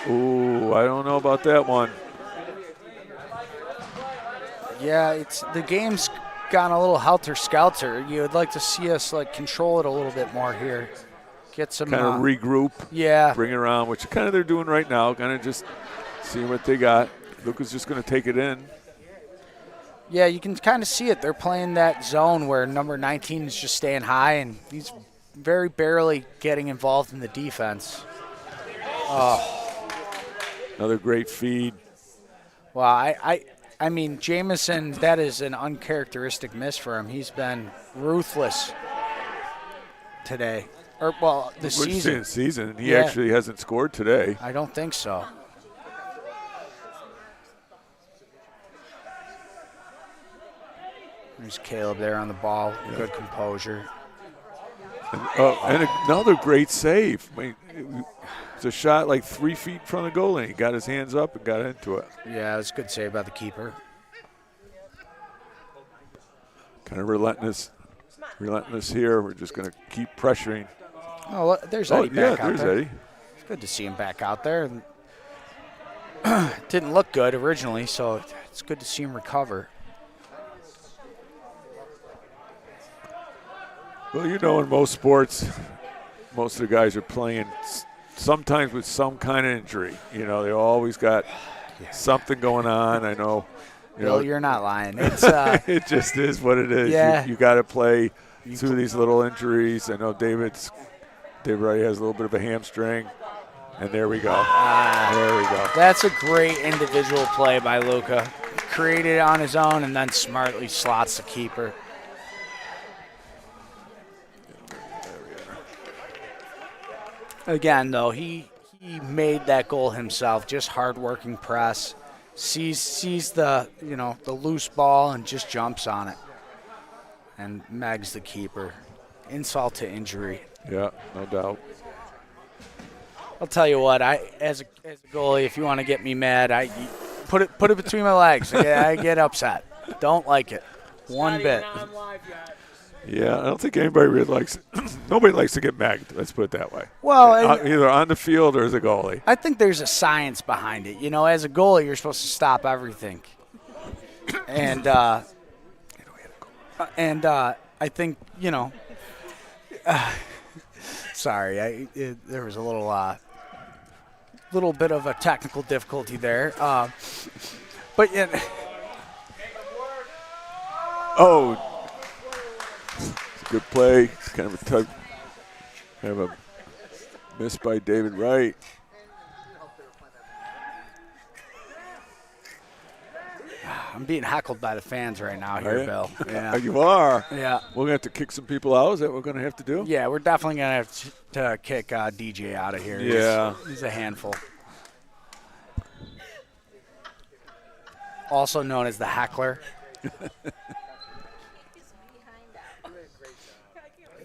Ooh, I don't know about that one. Yeah, the game's gone a little helter-skelter. You would like to see us control it a little bit more here. Get some kind of regroup. Yeah. Bring it around, which kind of they're doing right now. Kind of just see what they got. Luca's just going to take it in. Yeah, you can kind of see it. They're playing that zone where number 19 is just staying high, and he's very barely getting involved in the defense. Oh. Another great feed. Well, I mean, Jamison, that is an uncharacteristic miss for him. He's been ruthless today. This season. He actually hasn't scored today. I don't think so. There's Caleb there on the ball. Yeah. Good composure. And another great save. I mean, it's a shot 3 feet in front of the goal, and he got his hands up and got into it. Yeah, it was a good save by the keeper. Kind of relentless here. We're just going to keep pressuring. Oh, there's Eddie back out there. Eddie. It's good to see him back out there. Didn't look good originally, so it's good to see him recover. Well, in most sports, most of the guys are playing sometimes with some kind of injury. They always got something going on. I know. Bill, you're not lying. It's it just is what it is. Yeah. You got to play through these little injuries. I know David Wright has a little bit of a hamstring, and there we go. There we go. That's a great individual play by Luca. Created it on his own and then smartly slots the keeper. Again, though, he made that goal himself. Just hard-working press, sees the the loose ball and just jumps on it, and Meg's the keeper. Insult to injury. Yeah, no doubt. I'll tell you what. As a goalie, if you want to get me mad, I put it between my legs. I get upset. Don't like it one bit. Yeah, I don't think anybody really likes it. Nobody likes to get magged, let's put it that way. Well, either on the field or as a goalie. I think there's a science behind it. As a goalie, you're supposed to stop everything. And I think, sorry, there was a little bit of a technical difficulty there. But it's a good play. It's kind of a tug. Kind of a miss by David Wright. I'm being heckled by the fans right now here, Bill. Yeah. You are? Yeah. We're going to have to kick some people out? Is that what we're going to have to do? Yeah, we're definitely going to have to kick DJ out of here. Yeah. He's a handful. Also known as the heckler.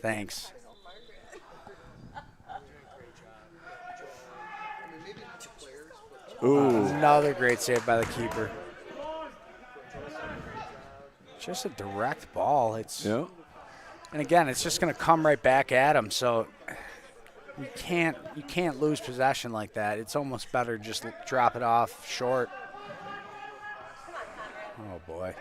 Thanks. Ooh. Another great save by the keeper. Just a direct ball. And again, it's just going to come right back at him. So you can't lose possession like that. It's almost better just drop it off short. Oh boy.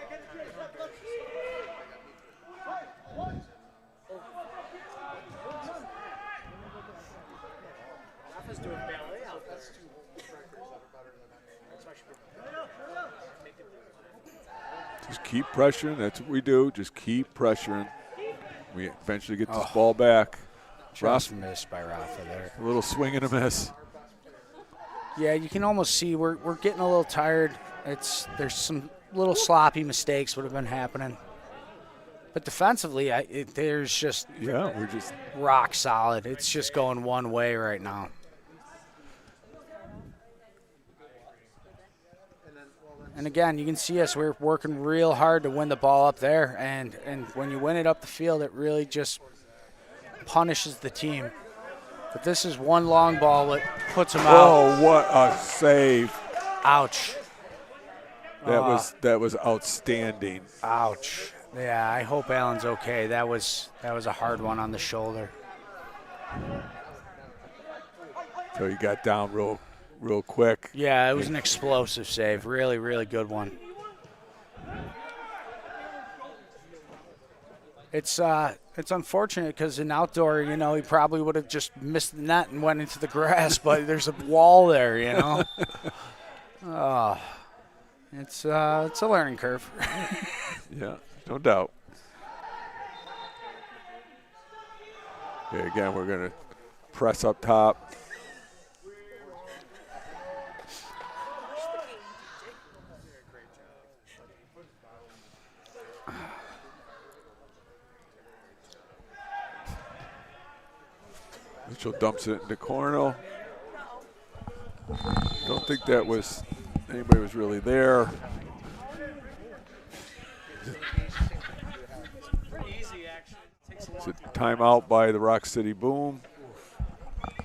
Just keep pressuring. That's what we do. Just keep pressuring. We eventually get this ball back. Just missed by Rafa there. A little swing and a miss. Yeah, you can almost see we're getting a little tired. There's some little sloppy mistakes would have been happening. But defensively, there's just we're just rock solid. It's just going one way right now. And again, you can see us. We're working real hard to win the ball up there, and when you win it up the field, it really just punishes the team. But this is one long ball that puts them out. Oh, what a save! Ouch. That was outstanding. Ouch. Yeah, I hope Allen's okay. That was a hard one on the shoulder. So he got down real quick. Yeah, it was an explosive save. Really, really good one. It's unfortunate because in outdoor, he probably would have just missed the net and went into the grass, but there's a wall there, Oh, it's a learning curve. Yeah, no doubt. Okay, again, we're going to press up top. Mitchell dumps it into corner. Don't think anybody was really there. It's a timeout by the Rock City Boom.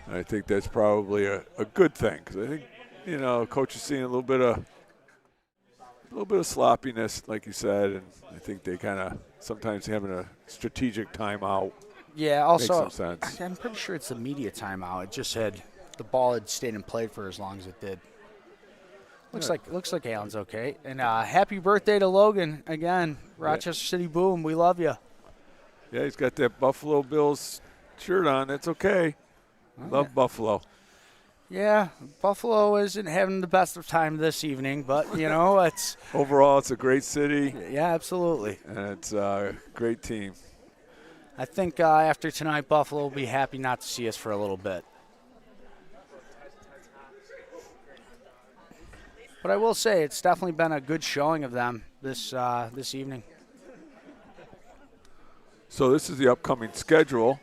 And I think that's probably a good thing because I think, coach is seeing a little bit of sloppiness, like you said, and I think they kind of sometimes having a strategic timeout. Yeah, also, makes some sense. I'm pretty sure it's the media timeout. It just said the ball had stayed and played for as long as it did. Looks like Allen's okay. And happy birthday to Logan again, Rochester City Boom. We love you. Yeah, he's got that Buffalo Bills shirt on. That's okay. Love Buffalo. Yeah, Buffalo isn't having the best of time this evening, but it's overall it's a great city. Yeah, absolutely. And it's a great team. I think after tonight, Buffalo will be happy not to see us for a little bit. But I will say it's definitely been a good showing of them this evening. So this is the upcoming schedule.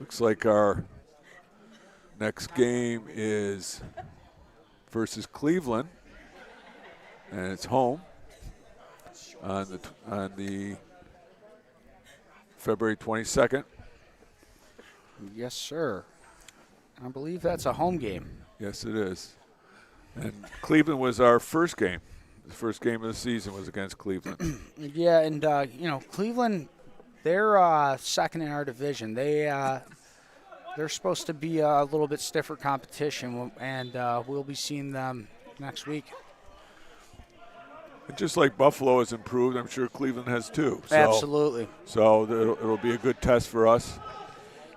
Looks like our next game is versus Cleveland, and it's home on the February 22nd. Yes, sir. I believe that's a home game. Yes, it is. And Cleveland was our first game. The first game of the season was against Cleveland. Yeah, and Cleveland, they're second in our division. They're supposed to be a little bit stiffer competition, and we'll be seeing them next week. And just like Buffalo has improved, I'm sure Cleveland has too. So, absolutely. So it'll be a good test for us.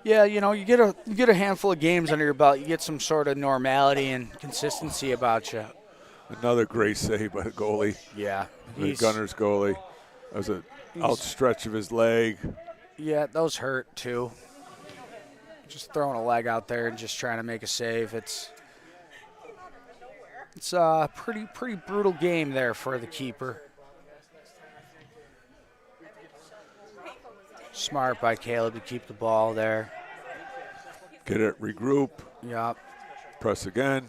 Yeah, you get a handful of games under your belt, you get some sort of normality and consistency about you. Another great save by the goalie. Yeah, the Gunners goalie. That was an outstretch of his leg. Yeah, those hurt too. Just throwing a leg out there and just trying to make a save. It's a pretty brutal game there for the keeper. Smart by Caleb to keep the ball there. Get it, regroup. Yep. Press again.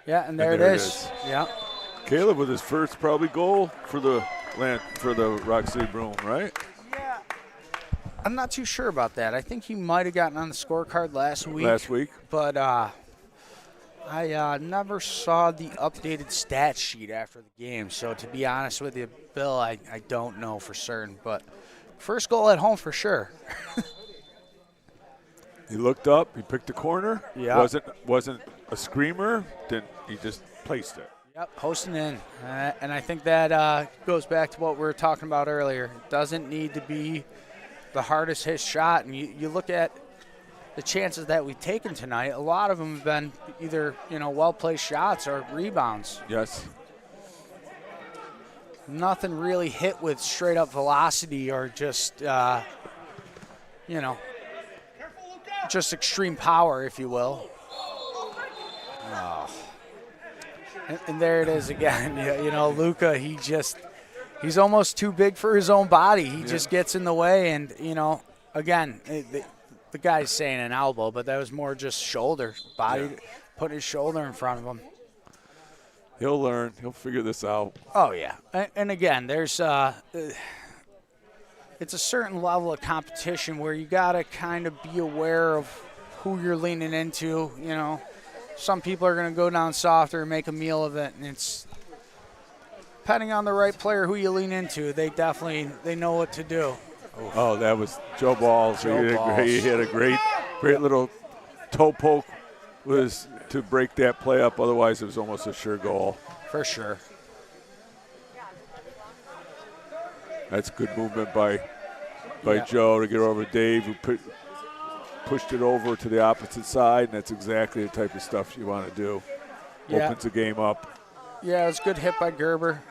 Yeah, and there it is. Yep. Caleb with his first probably goal for the Rock City Boom, right? Yeah. I'm not too sure about that. I think he might have gotten on the scorecard last week. But I never saw the updated stat sheet after the game. So to be honest with you, Bill, I don't know for certain. But first goal at home for sure. He looked up. He picked a corner. Yeah. Wasn't a screamer. He just placed it. Yep, posting in. And I think that goes back to what we were talking about earlier. It doesn't need to be the hardest hit shot. And you look at the chances that we've taken tonight, a lot of them have been either, well-placed shots or rebounds. Yes. Nothing really hit with straight-up velocity or just, just extreme power, if you will. Oh. And there it is again. Luka, he's almost too big for his own body. He just gets in the way, and, again, the guy's saying an elbow, but that was more just shoulder, body, putting his shoulder in front of him. He'll learn. He'll figure this out. Oh, yeah. And again, there's it's a certain level of competition where you got to kind of be aware of who you're leaning into. You know, some people are going to go down softer and make a meal of it, and it's depending on the right player who you lean into. They know what to do. Oh, that was Joe Balls. He hit a great little toe poke to break that play up. Otherwise, it was almost a sure goal. For sure. That's good movement by Joe to get over Dave, who pushed it over to the opposite side, and that's exactly the type of stuff you want to do. Yeah. Opens the game up. Yeah, it was a good hit by Gerber.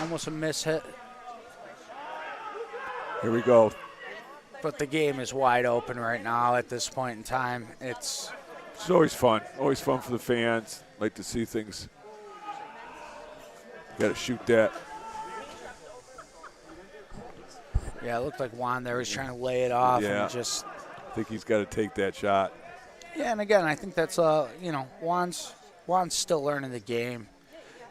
Almost a miss hit. Here we go. But the game is wide open right now at this point in time. It's always fun. Always fun for the fans. Like to see things. Got to shoot that. Yeah, it looked like Juan there was trying to lay it off. Yeah. And just. I think he's got to take that shot. Yeah, and again, I think that's Juan's still learning the game.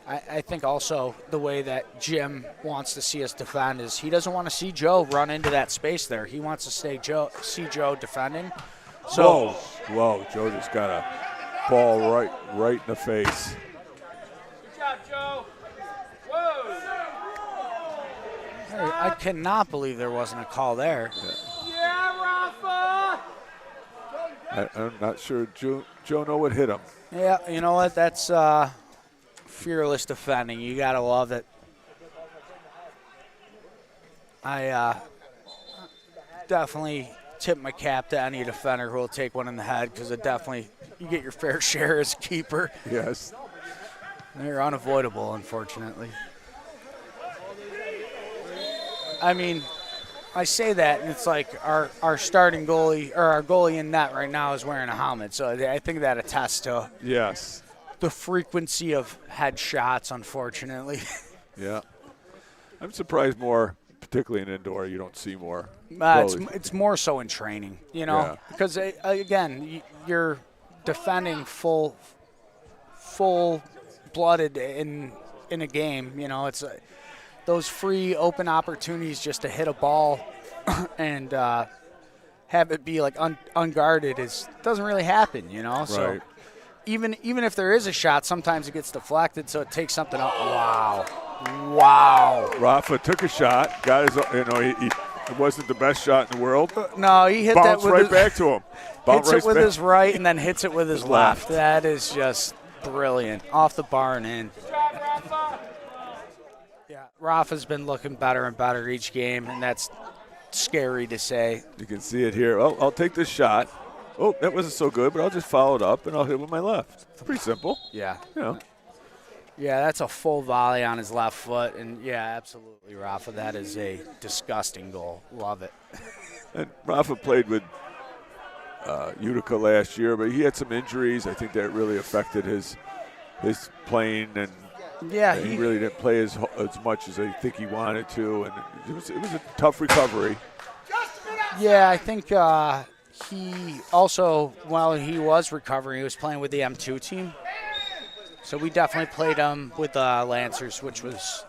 I think also the way that Jim wants to see us defend is he doesn't want to see Joe run into that space there. He wants to see Joe defending. So, whoa! Joe just got a ball right in the face. Good job, Joe. Whoa. I cannot believe there wasn't a call there. Yeah, Rafa. I'm not sure Joe know what hit him. Yeah, you know what? That's fearless defending. You got to love it. I definitely tip my cap to any defender who will take one in the head because it definitely, you get your fair share as a keeper. Yes. They're unavoidable, unfortunately. I mean, I say that, and it's like our starting goalie, or our goalie in net right now is wearing a helmet. So I think that attests to the frequency of headshots, unfortunately. Yeah. I'm surprised more, particularly in indoor, you don't see more. It's more so in training, because, again, you're defending full-blooded in a game. You know, it's those free open opportunities just to hit a ball and have it be like unguarded doesn't really happen, Right. So even if there is a shot, sometimes it gets deflected, so it takes something up. Wow. Rafa took a shot, got his, it wasn't the best shot in the world. No, he hit Bounced that with back to him. Hits it with his right and then hits it with his left. left. That is just brilliant. Off the bar and in. Good job, Rafa. Yeah, Rafa's been looking better and better each game, and that's scary to say. You can see it here. Oh, I'll take this shot. Oh, that wasn't so good, but I'll just follow it up, and I'll hit it with my left. It's pretty simple. Yeah. Yeah. Yeah, that's a full volley on his left foot, and yeah, absolutely, Rafa. That is a disgusting goal. Love it. And Rafa played with Utica last year, but he had some injuries. I think that really affected his playing, and yeah, he really didn't play as much as I think he wanted to, and it was a tough recovery. Yeah, I think he also, while he was recovering, he was playing with the M2 team. So we definitely played him with Lancers, which was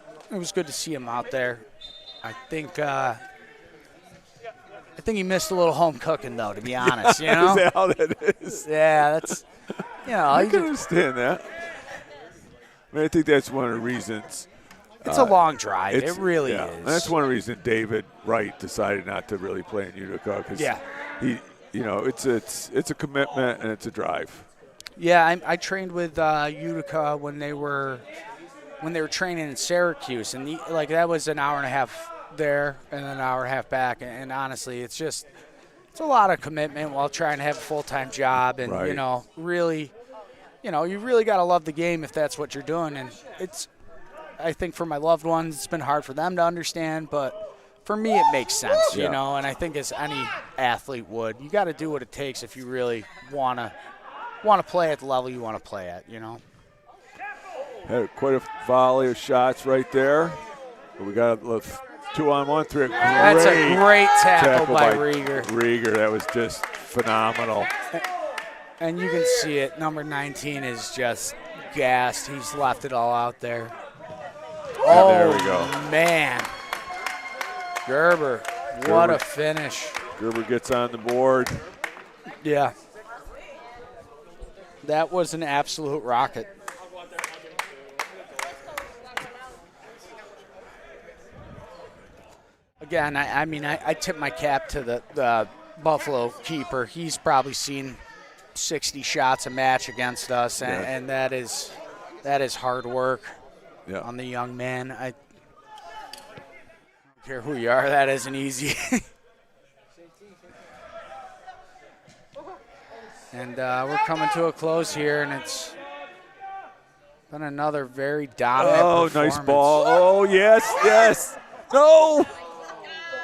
good to see him out there. I think he missed a little home cooking, though, to be honest. You know? Is that how that is? Yeah, that's I can understand that. I mean, I think that's one of the reasons. It's a long drive. It really is. And that's one reason David Wright decided not to really play in Utica because he, it's a commitment and it's a drive. Yeah, I trained with Utica when they were training in Syracuse, and that was an hour and a half there and an hour and a half back. And honestly, it's a lot of commitment while trying to have a full-time job, and really, you really got to love the game if that's what you're doing. And I think for my loved ones, it's been hard for them to understand, but for me, it makes sense, and I think as any athlete would, you got to do what it takes if you really want to play at the level you want to play at, Had quite a volley of shots right there. But we got a 2-on-1, 3. That's a great tackle by Rieger. Rieger, that was just phenomenal. And you can see it. Number 19 is just gassed. He's left it all out there. Oh, there we go. Man. Gerber, what a finish. Gerber gets on the board. Yeah. That was an absolute rocket. Again, I tip my cap to the Buffalo keeper. He's probably seen 60 shots a match against us, and that is hard work on the young man. I don't care who you are, that isn't easy. And we're coming to a close here, and it's been another very dominant performance. Nice ball. Oh, yes. No.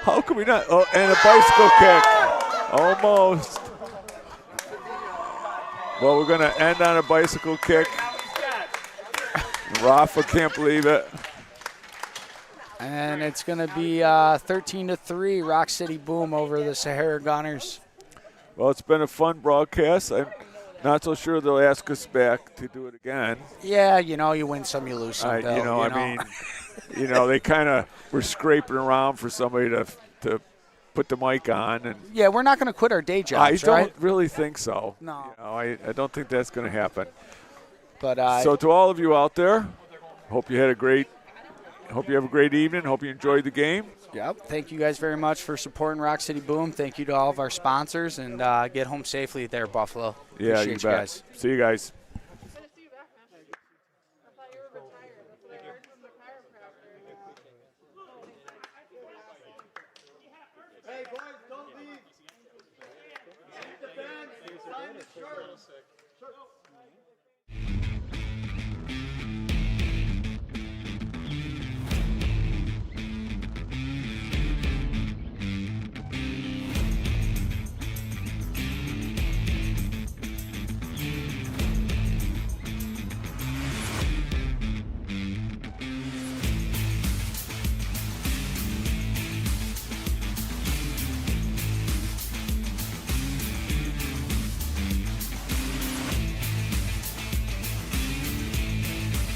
How can we not? Oh, and a bicycle kick. Almost. Well, we're going to end on a bicycle kick. Rafa can't believe it. And it's going to be 13-3, Rock City Boom over the Sahara Gunners. Well, it's been a fun broadcast. I'm not so sure they'll ask us back to do it again. Yeah, you win some, you lose some, Bill. I mean, they kind of were scraping around for somebody to put the mic on. And yeah, we're not going to quit our day jobs, I don't really think so. No. I don't think that's going to happen. But so to all of you out there, hope you have a great evening. Hope you enjoyed the game. Yep. Thank you guys very much for supporting Rock City Boom. Thank you to all of our sponsors, and get home safely there, Buffalo. Yeah, Appreciate you bet. guys. See you guys.